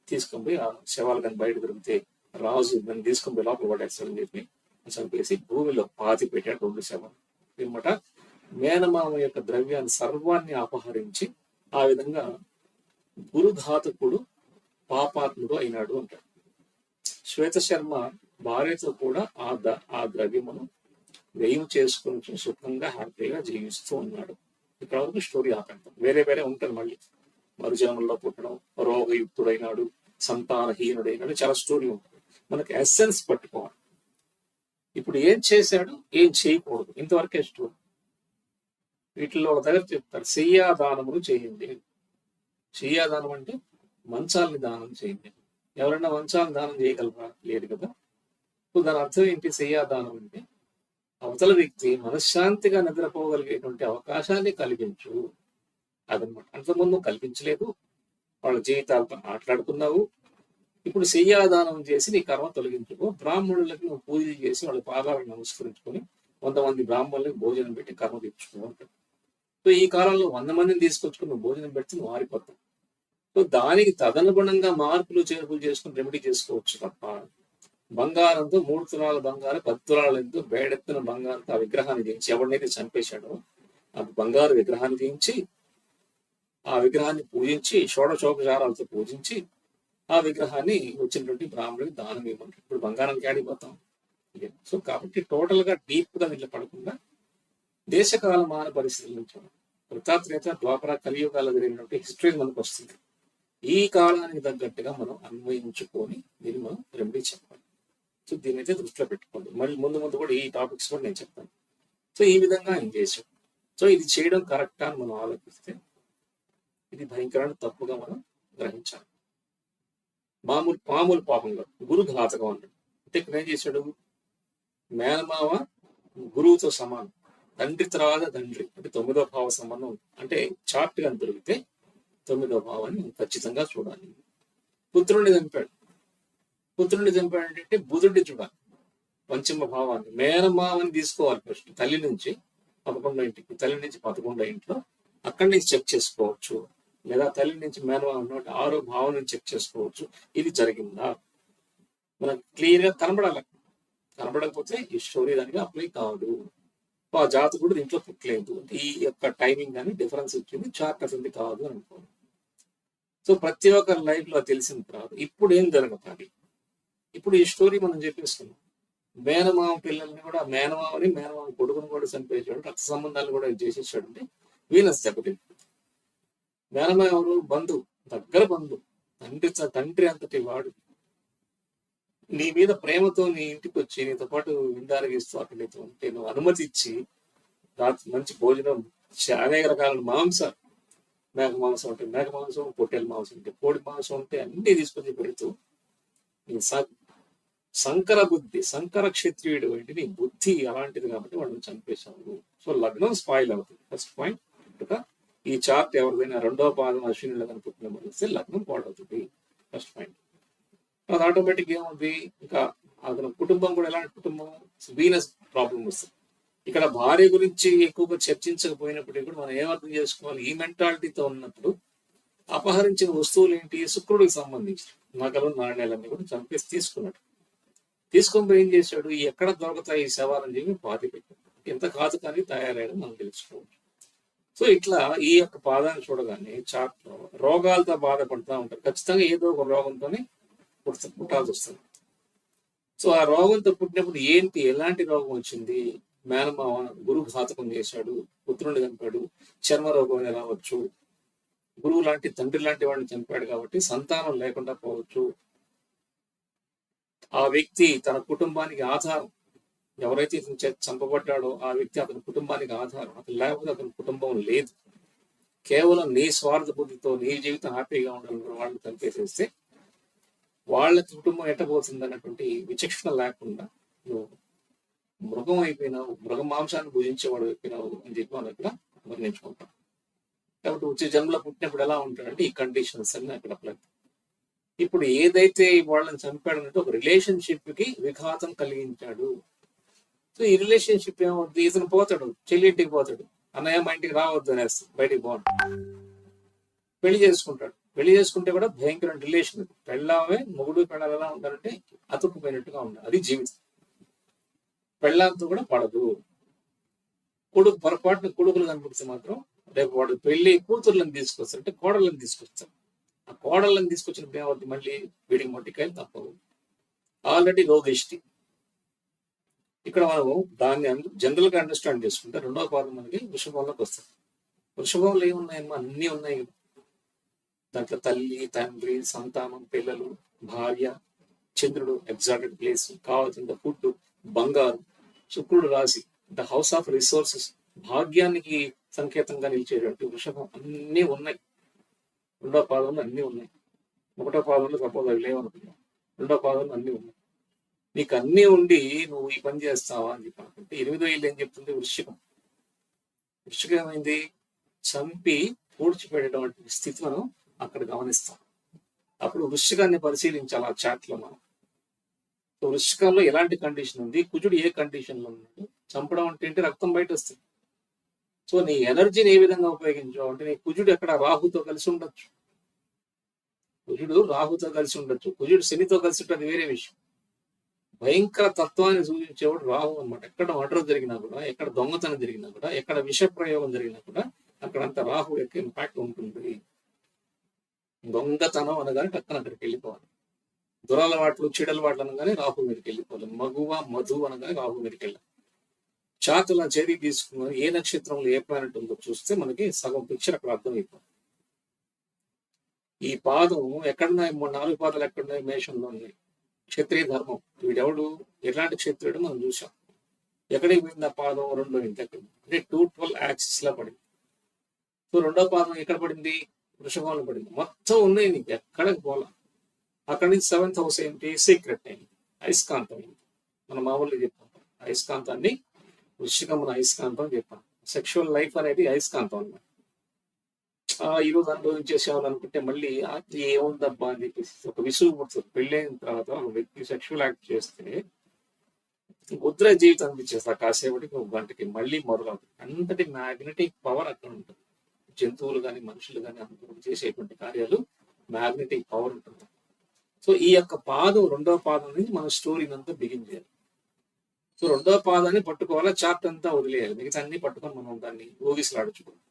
తీసుకొని పోయి ఆ శవాలు కానీ బయట దొరికితే రాజు దాన్ని తీసుకొని పోయి లోపల పడేస్తాడని చెప్పి చంపేసి భూమిలో పాతి పెట్టాడు 2 శవాలు అనమాట. మేనమామ యొక్క ద్రవ్యాన్ని సర్వాన్ని అపహరించి ఆ విధంగా గురుఘాతకుడు, పాపాత్ముడు అయినాడు అంటాడు. శ్వేత శర్మ భార్యతో కూడా ఆ ద్రవ్యమును వ్యయం చేసుకుని సుఖంగా హ్యాపీగా జీవిస్తూ ఉన్నాడు. ఇక్కడ వరకు స్టోరీ ఆపేద్దాం. వేరే వేరే ఉంటుంది మళ్ళీ. మరుజన్మల్లో పుట్టడం, రోగయుక్తుడైనాడు, సంతానహీనుడైనాడు, చాలా స్టోరీ ఉంటుంది. మనకి ఎస్సెన్స్ పట్టుకోవాలి. ఇప్పుడు ఏం చేశాడు, ఏం చేయకూడదు, ఇంతవరకే స్టోరీ. వీటిలో ఒక దగ్గర చెప్తారు, శయ్యాదానములు చేయండి. శయ్యాదానం అంటే మంచాలని దానం చేయండి. ఎవరైనా మంచాలను దానం చేయగలరా? లేదు కదా. ఇప్పుడు దాని అర్థం ఏంటి? శయ్యాదానం అంటే అవతల వ్యక్తి మనశ్శాంతిగా నిద్రపోగలిగేటువంటి అవకాశాన్ని కలిగించు అదనమాట. అంతకుముందు కల్పించలేదు, వాళ్ళ జీవితాలతో మాట్లాడుకున్నావు. ఇప్పుడు శయ్యాదానం చేసి నీ కర్మ తొలగించుకో. బ్రాహ్మణులకి నువ్వు పూజలు చేసి వాళ్ళ పాదాలను నమస్కరించుకొని 100 మంది బ్రాహ్మణులకు భోజనం పెట్టి కర్మ తెచ్చుకో అంటాడు. సో ఈ కాలంలో 100 మందిని తీసుకొచ్చుకుని నువ్వు భోజనం పెడితే నువ్వు మారిపోతావు. సో దానికి తదనుగుణంగా మార్పులు చేర్పులు చేసుకుని రెమెడీ చేసుకోవచ్చు తప్ప బంగారంతో 3 తులాల బంగారం, 10 తులాల ఎంతో బేడెత్తిన బంగారంతో ఆ విగ్రహాన్ని దించి, ఎవరినైతే చంపేశాడో ఆ బంగారు విగ్రహాన్ని దించి ఆ విగ్రహాన్ని పూజించి షోడశోపచారాలతో పూజించి ఆ విగ్రహాన్ని వచ్చినటువంటి బ్రాహ్మణుడికి దానం ఇవ్వమంటారు. ఇప్పుడు బంగారానికి ఆడిపోతాం. సో కాబట్టి టోటల్ గా డీప్ గా వీళ్ళు పడకుండా దేశకాల మాన పరిస్థితుల నుంచి వృత్తాత్రేత, ద్వాపర, కలియుగాలు జరిగినటువంటి హిస్టరీ మనకు వస్తుంది. ఈ కాలానికి తగ్గట్టుగా మనం అన్వయించుకొని దీన్ని మనం రెమెడీ చెప్పాలి. సో దీన్ని అయితే దృష్టిలో పెట్టుకోండి. మళ్ళీ ముందు కూడా ఈ టాపిక్స్ కూడా నేను చెప్తాను. సో ఈ విధంగా ఆయన చేసాం. సో ఇది చేయడం కరెక్టా అని మనం ఆలోచిస్తే ఇది భయంకరమైన తప్పుగా మనం గ్రహించాలి. మామూలు పాపంగా గురు ఘాతకం అన్నాడు. అంటే ఇక్కడ ఏం చేశాడు? మేనమావ గురువుతో సమానం, తండ్రి తర్వాత తండ్రి అంటే 9వ భావ సంబంధం. అంటే చార్ట్ గా దొరికితే 9వ భావాన్ని ఖచ్చితంగా చూడాలి. పుత్రుడిని చంపాడు. పుత్రుడిని చంపాడంటే బుధుడిని చూడాలి, పంచమ భావాన్ని. మేనమావని తీసుకోవాలి ఫస్ట్ తల్లి నుంచి 11వ ఇంటికి, తల్లి నుంచి 11వ ఇంట్లో, అక్కడి నుంచి చెక్ చేసుకోవచ్చు. లేదా తల్లి నుంచి మేనమావ 6వ భావం నుంచి చెక్ చేసుకోవచ్చు. ఇది జరిగిందా మనకు క్లియర్ గా కనబడాలి. కనబడకపోతే ఈ స్టోరీ దానికి అప్లై కాదు. ఆ జాతకుడు దీంట్లో పుట్టలేదు, ఈ యొక్క టైమింగ్ కానీ డిఫరెన్స్ వచ్చింది, చార్ట్ అసలు కాదు అని అనుకోండి. సో ప్రతి ఒక్కరి లైఫ్ లో తెలిసిన తర్వాత ఇప్పుడు ఏం జరుగుతుంది? ఇప్పుడు ఈ స్టోరీ మనం చెప్పేసుకున్నాం. మేనమామ పిల్లల్ని కూడా మేనమామ కొడుకుని కూడా చంపేసాడు, రక్త సంబంధాలు కూడా చేసేసాడు. అంటే వీనస్ దెబ్బతింది. మేనమామ ఎవరు? బంధువు, దగ్గర బంధువు, తండ్రి అంతటి వాడు. నీ మీద ప్రేమతో నీ ఇంటికి వచ్చి నీతో పాటు విందారగిస్తూ అక్కడితో ఉంటే నువ్వు అనుమతి ఇచ్చి రాత్రి మంచి భోజనం, అనేక రకాల మాంసాలు, మేక మాంసం ఉంటే మేక మాంసం, పొట్టేల మాంసం ఉంటే కోడి మాంసం ఉంటే అన్ని తీసుకొచ్చి పెడుతూ నీ సంకర బుద్ధి, సంకర క్షత్రియుడు అంటే నీ బుద్ధి అలాంటిది కాబట్టి వాళ్ళని చంపేశావు. సో లగ్నం స్పాయిల్ అవుతుంది. First point. ఈ చార్ట్ ఎవరిదైనా 2వ పాదం అశ్వినిలో కనుకుంటున్న మనిస్తే లగ్నం పాడవుతుంది. First point. అది ఆటోమేటిక్ ఏముంది, ఇంకా అతని కుటుంబం కూడా ఎలాంటి కుటుంబం, వీనస్ ప్రాబ్లం వస్తుంది. ఇక్కడ భార్య గురించి ఎక్కువగా చర్చించకపోయినప్పటికీ కూడా మనం ఏమర్థం చేసుకోవాలి, ఈ మెంటాలిటీతో ఉన్నప్పుడు అపహరించిన వస్తువులు ఏంటి, శుక్రుడికి సంబంధించి నగలు నాణ్యాలన్నీ కూడా చంపేసి తీసుకున్నాడు. తీసుకొని ఏం చేశాడు, ఎక్కడ దొరుకుతాయి ఈ శవాలని చెప్పి పాతి పెట్టాడు. ఎంత ఘాతుకానికి తయారయ్యాడో మనం తెలుసుకోవచ్చు. సో ఇట్లా ఈ యొక్క పాదాన్ని చూడగానే చార్ట్ లో రోగాలతో బాధపడుతూ ఉంటారు. ఖచ్చితంగా ఏదో ఒక రోగంతోనే పుట్టాల్సి వస్తుంది. సో ఆ రోగంతో పుట్టినప్పుడు ఏంటి, ఎలాంటి రోగం వచ్చింది? మేనమావ గురువు ఘాతకం చేశాడు, పుత్రుడిని చంపాడు, చర్మ రోగం రావచ్చు, గురువు లాంటి తండ్రి లాంటి వాడిని చంపాడు కాబట్టి సంతానం లేకుండా పోవచ్చు. ఆ వ్యక్తి తన కుటుంబానికి ఆధారం, ఎవరైతే ఇతను చంపబడ్డాడో ఆ వ్యక్తి అతని కుటుంబానికి ఆధారం. అతను లేకపోతే అతని కుటుంబం లేదు. కేవలం నీ స్వార్థ బుద్ధితో నీ జీవితం హ్యాపీగా ఉండాలని వాళ్ళని చంపేసేస్తే వాళ్ళ కుటుంబం ఎట్టబోతుంది అన్నటువంటి విచక్షణ లేకుండా నువ్వు మృగం అయిపోయినావు, మృగ మాంసాన్ని భుజించేవాడు అయిపోయినావు అని చెప్పి మనం ఇక్కడ వర్ణించుకుంటాం. కాబట్టి వచ్చే జన్మలో పుట్టినప్పుడు ఎలా ఉంటాడంటే ఈ కండిషన్స్ అన్ని అక్కడ అప్లై. ఇప్పుడు ఏదైతే వాళ్ళని చంపాడంటే ఒక రిలేషన్షిప్ కి విఘాతం కలిగించాడు. సో ఈ రిలేషన్షిప్ ఏమవుతుంది, ఇతను పోతాడు, చెల్లింటికి పోతాడు, అన్నయ్య మా ఇంటికి రావద్దు అనేసి బయటికి పోతాడు, పెళ్లి చేసుకుంటాడు. పెళ్లి చేసుకుంటే కూడా భయంకరమైన రిలేషన్. పెళ్ళామే మొగుడు పెళ్ళాలు ఎలా ఉంటారంటే అతుక్కుపోయినట్టుగా ఉండాలి, అది జీవితం. పెళ్ళాంతో కూడా పడదు. కొడుకు పొరపాటున కొడుకులు కనిపిస్తే మాత్రం రేపు వాడు పెళ్లి కూతుర్లను తీసుకొస్తాడు, అంటే కోడళ్ళని తీసుకొస్తాడు. ఆ కోడళ్ళని తీసుకొచ్చినప్పుడు ఏమవుతుంది, మళ్ళీ వీడికి మొట్టికాయలు తప్పవు. ఆల్రెడీ రోగిష్టి. ఇక్కడ మనము దాన్ని జనరల్ గా అండర్స్టాండ్ చేసుకుంటే 2వ పాదం మనకి వృషభంలోకి వస్తుంది. వృషభంలో ఏమున్నాయమ్మా, అన్ని ఉన్నాయి కదా. దాంట్లో తల్లి, తండ్రి, సంతానం, పిల్లలు, భార్య, చంద్రుడు, ఎగ్జాక్టెడ్ ప్లేస్, కావాల్సిన ఫుడ్, బంగారు, శుక్రుడు రాశి, ద హౌస్ ఆఫ్ రిసోర్సెస్, భాగ్యానికి సంకేతంగా నిలిచేటువంటి వృషభం అన్ని ఉన్నాయి. 2వ పాదంలో అన్ని ఉన్నాయి. 1వ పాదంలో సపోజ్ అవి లేవనుకున్నాం, 2వ పాదంలో అన్ని ఉన్నాయి. నీకు అన్ని ఉండి నువ్వు ఈ పని చేస్తావా అని చెప్పాలంటే 8వ ఇల్లు ఏం చెప్తుంది, వృశ్చికం. వృశ్చికం ఏమైంది, చంపి పూడ్చిపెట్టేటువంటి స్థితి మనం అక్కడ గమనిస్తాం. అప్పుడు వృశ్చికాన్ని పరిశీలించాలి ఆ చాట్ లో మనం. సో వృశ్చికంలో ఎలాంటి కండిషన్ ఉంది, కుజుడు ఏ కండిషన్ లో ఉన్నాడు, చంపడం అంటే రక్తం బయట వస్తుంది. సో నీ ఎనర్జీని ఏ విధంగా ఉపయోగించావు అంటే, నీ కుజుడు ఎక్కడ రాహుతో కలిసి ఉండొచ్చు, కుజుడు రాహుతో కలిసి ఉండొచ్చు, కుజుడు శనితో కలిసి ఉంటుంది, వేరే విషయం. భయంకర తత్వాన్ని సూచించేవాడు రాహు అనమాట. ఎక్కడ మర్డర్ జరిగినా కూడా, ఎక్కడ దొంగతనం జరిగినా కూడా, ఎక్కడ విష ప్రయోగం జరిగినా కూడా అక్కడంతా రాహు యొక్క ఇంపాక్ట్ ఉంటుంది. దొంగతనం అనగానే టక్కన అక్కడికి వెళ్ళిపోవాలి. దురలవాట్లు, చెడలవాట్లు అనగానే రాహు మీదకి వెళ్ళిపోవాలి. మగువ, మధు అనగానే రాహు మీదకి వెళ్ళాలి. చాతుల చేరి తీసుకుని ఏ నక్షత్రంలో ఏ ప్లానెట్ ఉందో చూస్తే మనకి సగం పిక్చర్ అక్కడ అర్థమైపోతుంది. ఈ పాదం ఎక్కడున్నాయి, 4 పాదాలు ఎక్కడున్నాయి, మేషంలో ఉన్నాయి. క్షత్రియ ధర్మం, వీడెవడు ఎలాంటి క్షత్రియుడు మనం చూసాం. ఎక్కడికి పోయింది ఆ పాదం, 2వ ఇంటి ఎక్కడ అంటే 212 యాక్సిస్ లా పడింది. సో 2వ పాదం ఎక్కడ పడింది, వృషభంలో పడింది. మొత్తం ఉన్నాయి, నీకు ఎక్కడికి పోలా. అక్కడి నుంచి 7th హౌస్ ఏంటి, సీక్రెట్ అయింది, అయస్కాంతం అయింది. మనం మామూలుగా చెప్పాం అయస్కాంతాన్ని, వృశ్చికం అయస్కాంతం చెప్పాం. సెక్షువల్ లైఫ్ అనేది అయస్కాంతం అన్నమాట. ఈ రోజు అనుభవించేసేవాలనుకుంటే మళ్ళీ ఏముందబ్బా అని చెప్పేసి ఒక విసుగు పుడుతుంది. పెళ్ళైన తర్వాత ఒక వ్యక్తి సెక్షువల్ యాక్ట్ చేస్తే ముద్ర జీవితం అనిపించేస్తారు కాసేపటికి, ఒక గంటకి మళ్ళీ మొదలవుతుంది. అంతటి మ్యాగ్నెటిక్ పవర్ అక్కడ ఉంటుంది. జంతువులు కానీ మనుషులు కానీ అందరూ చేసేటువంటి కార్యాలు మ్యాగ్నెటిక్ పవర్ ఉంటుంది. సో ఈ యొక్క పాదం, రెండవ పాదం నుంచి మన స్టోరీని అంతా బిగిన్ చేయాలి. సో రెండవ పాదాన్ని పట్టుకోవాలా, చార్ట్ అంతా వదిలేయాలి, మిగతా అన్ని పట్టుకొని మనం దాన్ని ఊగిసలాడుచుకోవాలి.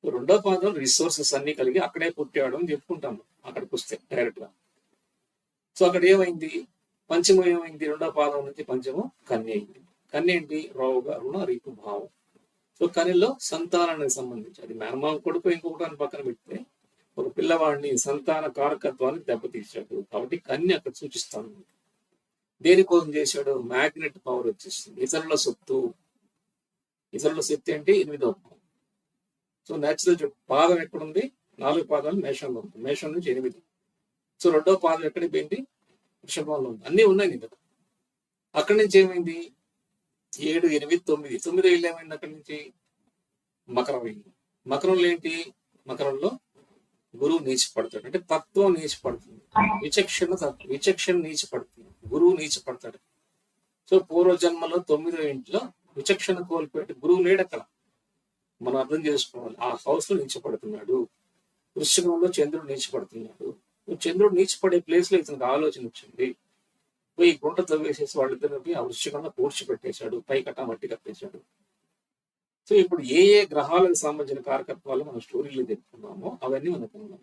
రెండో పాదం రిసోర్సెస్ అన్ని కలిగి అక్కడే పుట్టాడు అని చెప్పుకుంటాము అక్కడికి వస్తే డైరెక్ట్ గా. సో అక్కడ ఏమైంది, పంచమం ఏమైంది, రెండో పాదం నుంచి పంచమం కన్య అయింది. కన్య ఏంటి, రోగ రుణ రీపు భావం. సో కన్యలో సంతానానికి సంబంధించి, అది మేనమామ కొడుకు ఇంకొకటి పక్కన పెడితే ఒక పిల్లవాడిని సంతాన కారకత్వాన్ని దెబ్బతీశాడు. కాబట్టి కన్య అక్కడ సూచిస్తాను. దేనికోసం చేశాడు, మ్యాగ్నెట్ పవర్ వచ్చేసింది. ఇతరుల సొత్తు, ఇతరుల శక్తి అంటే 8వ పాదం. సో న్యాచురల్ పాదం ఎక్కడుంది, 4 పాదాలు మేషంలో ఉంది, మేషం నుంచి 8. సో రెండో పాదం ఎక్కడికి పోయింది, వృషభంలో ఉంది. అన్నీ ఉన్నాయి నీ దగ్గర. అక్కడి నుంచి ఏమైంది, 7, 8, 9, 9 ఏళ్ళు ఏమైంది, అక్కడి నుంచి మకరం అయింది. మకరంలో ఏంటి, మకరంలో గురువు నీచిపడతాడు, అంటే తత్వం నీచిపడుతుంది, విచక్షణ నీచిపడుతుంది, గురువు నీచిపడతాడు. సో పూర్వజన్మలో 9వ ఇంట్లో విచక్షణ కోల్పోయి గురువు లేడు అక్కడ. మనం అర్థం చేసుకోవాలి, ఆ హౌస్ లో నీచపడుతున్నాడు. వృశ్చికంలో చంద్రుడు నీచపడుతున్నాడు. చంద్రుడు నీచపడే ప్లేస్ లో ఇతనికి ఆలోచన వచ్చింది. పోయి గుంట తవ్వేసేసి వాళ్ళిద్దరిని ఆ వృశ్చికంలో పూడ్చిపెట్టేశాడు, పైకట్ట మట్టి కప్పేశాడు. సో ఇప్పుడు ఏ ఏ గ్రహాలకు సంబంధించిన కారకత్వాలు మనం స్టోరీలో చెప్పుకున్నామో అవన్నీ మనకు ఉన్నాం.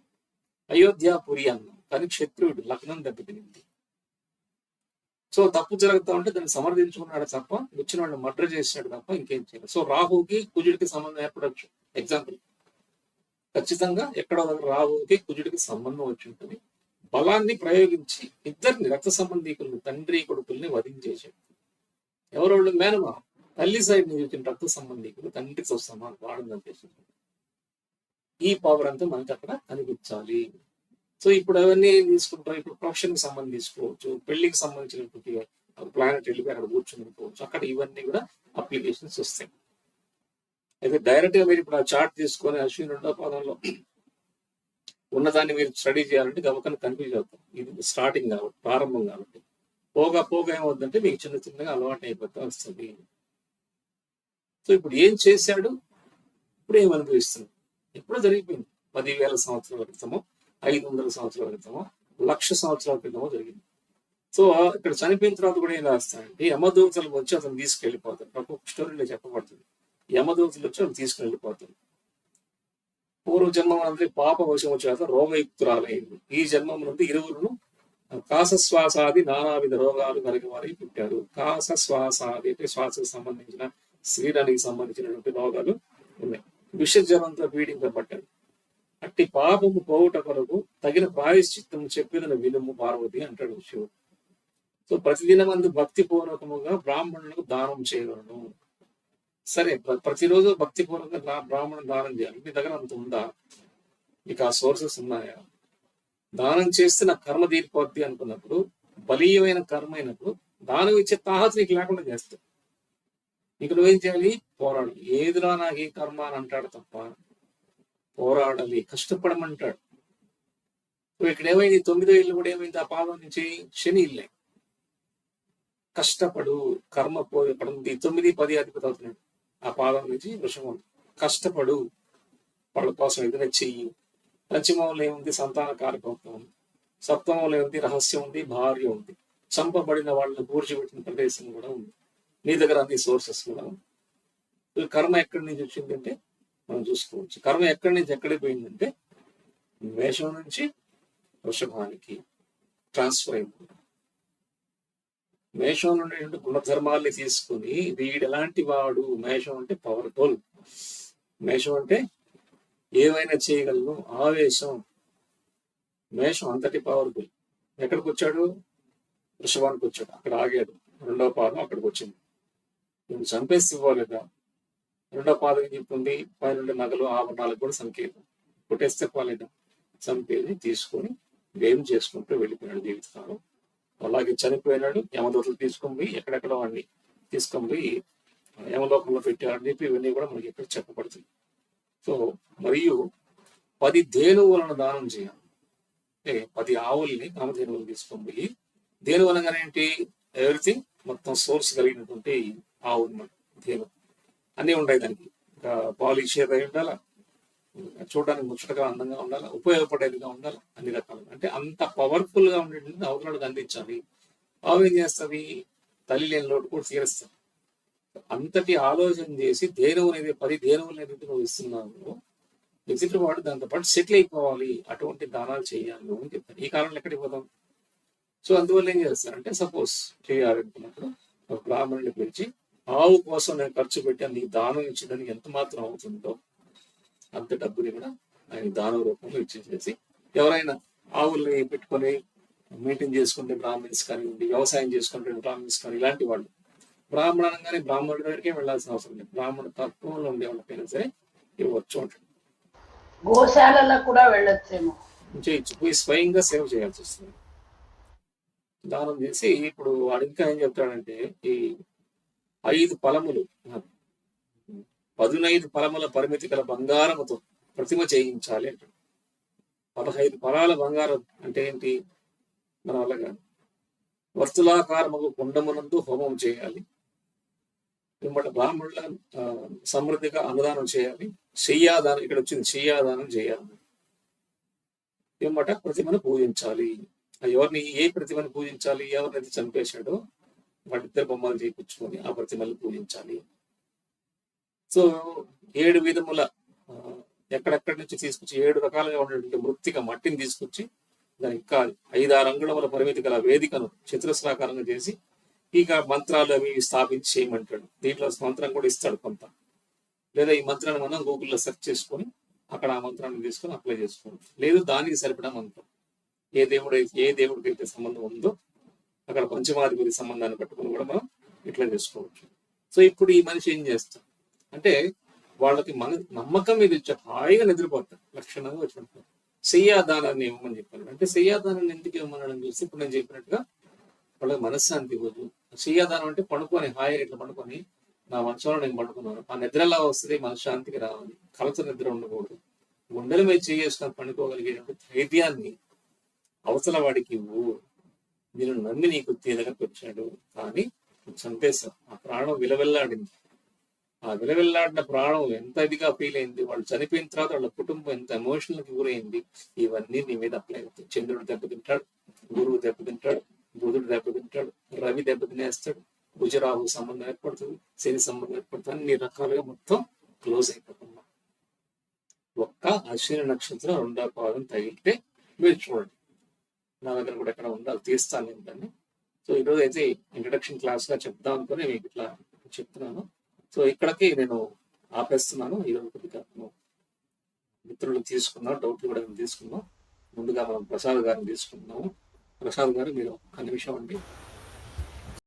అయోధ్య పురి అన్నాం, కానీ క్షత్రువుడు లగ్నం దెబ్బతినింది. సో తప్పు జరుగుతా ఉంటే దాన్ని సమర్థించుకున్నాడు తప్ప, వచ్చిన వాడిని మర్డర్ చేసినాడు తప్ప ఇంకేం చేయలేదు. సో రాహుకి కుజుడికి సంబంధం ఏర్పడవచ్చు. ఎగ్జాంపుల్, ఖచ్చితంగా ఎక్కడో దగ్గర రాహుకి కుజుడికి సంబంధం వచ్చి ఉంటుంది. బలాన్ని ప్రయోగించి ఇద్దరిని రక్త సంబంధీకులను, తండ్రి కొడుకుల్ని వధించేశాడు. ఎవరోళ్ళు, మేనమా తల్లి సైడ్ నుంచి వచ్చిన రక్త సంబంధీకులు తండ్రికి వస్తామా వాడని చేశాడు. ఈ పవర్ అంతా మనకి అక్కడ కనిపించాలి. సో ఇప్పుడు అవన్నీ ఏం తీసుకుంటాం, ఇప్పుడు ప్రొఫెషన్ కి సంబంధించి తీసుకోవచ్చు, పెళ్లికి సంబంధించినటువంటి ప్లానెట్ వెళ్ళిపోయి అక్కడ కూర్చుని అక్కడ ఇవన్నీ కూడా అప్లికేషన్స్ వస్తాయి. అయితే డైరెక్ట్ గా మీరు ఇప్పుడు ఆ చార్ట్ తీసుకొని అశ్విని రెండో పాదంలో ఉన్నదాన్ని మీరు స్టడీ చేయాలంటే గమకని కన్ఫ్యూజ్ అవుతాం. ఇది స్టార్టింగ్ కాబట్టి, ప్రారంభం కాబట్టి. పోగా ఏమవుతుందంటే మీకు చిన్న చిన్నగా అలవాటు అయిపోతా వస్తుంది. సో ఇప్పుడు ఏం చేశాడు, ఇప్పుడు ఏం అనుభవిస్తుంది, ఎప్పుడో జరిగిపోయింది. 10,000 సంవత్సరాల క్రితమో, 500 సంవత్సరాల క్రితమో, 1,00,000 సంవత్సరాల క్రితమో జరిగింది. సో ఇక్కడ చనిపోయిన తర్వాత కూడా ఏం రాస్తారంటే యమదూతలు వచ్చి అతను తీసుకెళ్లిపోతారు. ఒక్కొక్క స్టోరీలో చెప్పబడుతుంది, యమదూతలు వచ్చి అతను తీసుకెళ్లిపోతారు. పూర్వ జన్మం అంటే పాప వశం వచ్చేత రోగయుక్తురాలైంది. ఈ జన్మం నుండి ఇరువురును కాసశ్వాసాది నానావిధ రోగాలు కలిగి వారికి పుట్టారు. కాసశ్వాసాది అంటే శ్వాసకు సంబంధించిన, శరీరానికి సంబంధించినటువంటి రోగాలు ఉన్నాయి. విషజ్వరంతో పీడింపబడ్డాడు. అట్టి పాపము పోవుట కొరకు తగిన ప్రాయశ్చిత్తము చెప్పిన వినుము పార్వతి అంటాడు శివుడు. సో ప్రతిదినమందు భక్తి పూర్వకముగా బ్రాహ్మణులకు దానం చేయగలను. సరే, ప్రతిరోజు భక్తి పూర్వకంగా బ్రాహ్మణుడు దానం చేయాలి. మీ దగ్గర అంత ఉందా, మీకు ఆ సోర్సెస్ ఉన్నాయా? దానం చేస్తే నా కర్మ తీరిపోద్ది అనుకున్నప్పుడు, బలీయమైన కర్మ అయినప్పుడు దానం ఇచ్చే తాహత నీకు లేకుండా చేస్తావు. నీకు నువ్వేం చేయాలి, పోరాడు. ఏదిరా నాకు ఈ కర్మ అని అంటాడు తప్ప, పోరాడాలి, కష్టపడమంటాడు. ఇక్కడ ఏమైంది, 9వ ఇల్లు కూడా ఏమైంది, ఆ పాదం నుంచి శని ఇల్లే. కష్టపడు, కర్మ పోయపడింది. 9, 10 అధిపతి అవుతున్నాడు ఆ పాదం నుంచి వృషభం. కష్టపడు, వాళ్ళ కోసం ఏదైనా చెయ్యి. పంచమంలో ఏముంది, సంతాన కారకత్వం ఉంది. సప్తమంలో ఏముంది, రహస్యం ఉంది, భార్య ఉంది. చంపబడిన వాళ్ళని పూడ్చిపెట్టిన ప్రదేశం కూడా ఉంది. నీ దగ్గర అన్ని సోర్సెస్ కూడా ఉంది. కర్మ ఎక్కడి నుంచి వచ్చిందంటే మనం చూసుకోవచ్చు. కర్మ ఎక్కడి నుంచి ఎక్కడికి పోయిందంటే మేషం నుంచి వృషభానికి ట్రాన్స్ఫర్ అయింది. మేషం నుండి గుణధర్మాల్ని తీసుకుని వీడు ఎలాంటి వాడు, మేషం అంటే పవర్ఫుల్, మేషం అంటే ఏమైనా చేయగలను, ఆవేశం. మేషం అంతటి పవర్ఫుల్. ఎక్కడికి వచ్చాడు, వృషభానికి వచ్చాడు. అక్కడ ఆగాడు. రెండవ పాదం అక్కడికి వచ్చింది. నువ్వు చంపేసి ఇవ్వలేదా, రెండో పాదం చెప్తుంది పైన నగలు ఆభరణాలకు కూడా సంకేతం. కొట్టేస్తే పోలేదా, చంపేది తీసుకొని ఏం చేసుకుంటూ వెళ్ళిపోయాడు జీవితకాలం. అలాగే చనిపోయినాడు. యమదూతలు తీసుకొని పోయి ఎక్కడెక్కడ వాడిని తీసుకొని పోయి యమలోకంలో పెట్టారని చెప్పి ఇవన్నీ కూడా మనకి ఇక్కడ చెప్పబడుతుంది. సో మరియు 10 ధేనువులను దానం చేయాలి. అంటే 10 ఆవుల్ని కామధేనువులు తీసుకొని పోయి, ధేనువు అనగానే ఏంటి, ఎవ్రీథింగ్ మొత్తం సోర్స్ కలిగినటువంటి ఆవు అన్నమాట. ధేను అన్నీ ఉంటాయి దానికి. పాలు ఇచ్చేది అయి ఉండాలా, చూడడానికి ముచ్చటగా అందంగా ఉండాలి, ఉపయోగపడేదిగా ఉండాలి, అన్ని రకాలుగా. అంటే అంత పవర్ఫుల్ గా ఉండేటువంటి అవతలకు అందించాలి. ఆవు ఏం చేస్తుంది, తల్లి లేని లోటు కూడా తీరుస్తుంది. అంతటి ఆలోచన చేసి ధేనువు అనేది 10 ధేనువులు అనేది నువ్వు ఇస్తున్నావు, ఎదుటి వాడు దాంతో పాటు సెటిల్ అయిపోవాలి, అటువంటి దానాలు చేయాలి అని చెప్తాను. ఈ కాలంలో ఎక్కడికి పోదాం? సో అందువల్ల ఏం చేస్తారంటే, సపోజ్ చేయాలనుకున్నప్పుడు ఒక బ్రాహ్మణుని పిలిచి, ఆవు కోసం నేను ఖర్చు పెట్టాను, నీకు దానం ఇచ్చేదానికి ఎంత మాత్రం అవుతుందో అంత డబ్బుని కూడా ఆయన దానం రూపంలో ఇచ్చేసేసి, ఎవరైనా ఆవుల్ని పెట్టుకొని మెయింటైన్ చేసుకుంటే బ్రాహ్మణ్స్ కానివ్వండి, వ్యవసాయం చేసుకుంటే బ్రాహ్మణ్స్ కానీ, ఇలాంటి వాళ్ళు బ్రాహ్మణ అనగానే బ్రాహ్మణుడి దగ్గరికే వెళ్ళాల్సిన అవసరం లేదు. బ్రాహ్మణ తత్వంలో ఉండే వాళ్ళకైనా సరే ఇవ్వచ్చు ఉంటుంది. గోశాలలో కూడా వెళ్ళొచ్చేమో. చేయొచ్చు, పోయి స్వయంగా సేవ చేయాల్సి వస్తుంది. దానం చేసి ఇప్పుడు వాడు ఇంకా ఏం చెప్తాడంటే, ఈ 5 ఫలములు 15 ఫలముల పరిమితి గల బంగారముతో ప్రతిమ చేయించాలి అంటాడు. 15 ఫలాల బంగారం అంటే ఏంటి, మన వల్ల కాదు. వర్తులాకారముకు కుండమునందు హోమం చేయాలి. వెంబట బ్రాహ్మణుల సమృద్ధిగా అన్నదానం చేయాలి. శయ్యాదానం, ఇక్కడ వచ్చింది శయ్యాదానం చేయాలి. వెంబట ప్రతిమను పూజించాలి. ఎవరిని, ఏ ప్రతిమను పూజించాలి, ఎవరినైతే చంపేశాడో వాటిద్దరు బొమ్మలు చేయించుకొని ఆ ప్రతిమలు పూజించాలి. సో 7 విధముల ఎక్కడెక్కడి నుంచి తీసుకొచ్చి 7 రకాలుగా ఉన్నటువంటి మృత్తిక మట్టిని తీసుకొచ్చి దానికి 5-6 అంగుళముల పరిమితి గల వేదికను చతురస్రాకారంగా చేసి ఇక మంత్రాలు అవి స్థాపించి చేయమంటాడు. దీంట్లో మంత్రం కూడా ఇస్తాడు కొంత, లేదా ఈ మంత్రాన్ని మనం గూగుల్లో సెర్చ్ చేసుకొని అక్కడ ఆ మంత్రాన్ని తీసుకొని అప్లై చేసుకోవచ్చు. లేదు దానికి సరిపడా మంత్రం, ఏ దేవుడికి అయితే సంబంధం ఉందో అక్కడ పంచమాధిపతి సంబంధాన్ని పట్టుకుని కూడా మనం ఇట్లా చేసుకోవచ్చు. సో ఇప్పుడు ఈ మనిషి ఏం చేస్తాం అంటే, వాళ్ళకి మన నమ్మకం మీద ఇచ్చే హాయిగా నిద్రపోతారు, లక్షణంగా వచ్చినట్టు శయ్యాదానాన్ని ఇవ్వమని చెప్పారు. అంటే శయ్యాదానాన్ని ఎందుకు ఇవ్వమని చూస్తే, ఇప్పుడు నేను చెప్పినట్టుగా వాళ్ళకి మనశ్శాంతి ఇవ్వదు. శయ్యాదానం అంటే పడుకొని హాయిగా ఇట్లా పడుకొని, నా మనసులో నేను పడుకున్నాను, ఆ నిద్ర ఎలా వస్తుంది, మనశ్శాంతికి రావాలి, కలత నిద్ర ఉండకూడదు. గుండెల మీద చేసుకొని పండుకోగలిగేటువంటి ధైర్యాన్ని అవతల వాడికి ఇవ్వు. నేను నమ్మి నీకు దగ్గరకు వచ్చాడు, కానీ చంపేశావు. ఆ ప్రాణం విలవెల్లాడింది. ఆ విలవెల్లాడిన ప్రాణం ఎంత ఇదిగా ఫీల్ అయింది, వాళ్ళు చనిపోయిన తర్వాత వాళ్ళ కుటుంబం ఎంత ఎమోషనల్ కి గురైంది, ఇవన్నీ నీ మీద అప్లై అవుతాయి. చంద్రుడు దెబ్బతింటాడు, గురువు దెబ్బతింటాడు, బుధుడు దెబ్బతింటాడు, రవి దెబ్బతినేస్తాడు, గుజరాహు సంబంధం ఏర్పడుతుంది, శని సంబంధం ఏర్పడుతుంది, అన్ని రకాలుగా మొత్తం క్లోజ్ అయిపోతుంది. ఒక్క అశ్విని నక్షత్రం 2వ పాదం తగిలితే మీరు చూడండి. నా దగ్గర కూడా ఎక్కడ ఉండాలి, తీస్తాను నేను దాన్ని. సో ఈరోజు అయితే ఇంట్రడక్షన్ క్లాస్ గా చెప్దాం అనుకుని మీకు ఇట్లా చెప్తున్నాను. సో ఇక్కడికి నేను ఆపేస్తున్నాను. ఈరోజు కొద్దిగా మిత్రులు తీసుకున్నాం, డౌట్లు కూడా తీసుకున్నాం. ముందుగా మనం ప్రసాద్ గారిని తీసుకున్నాము. ప్రసాద్ గారు, మీరు 1 నిమిషం అండి.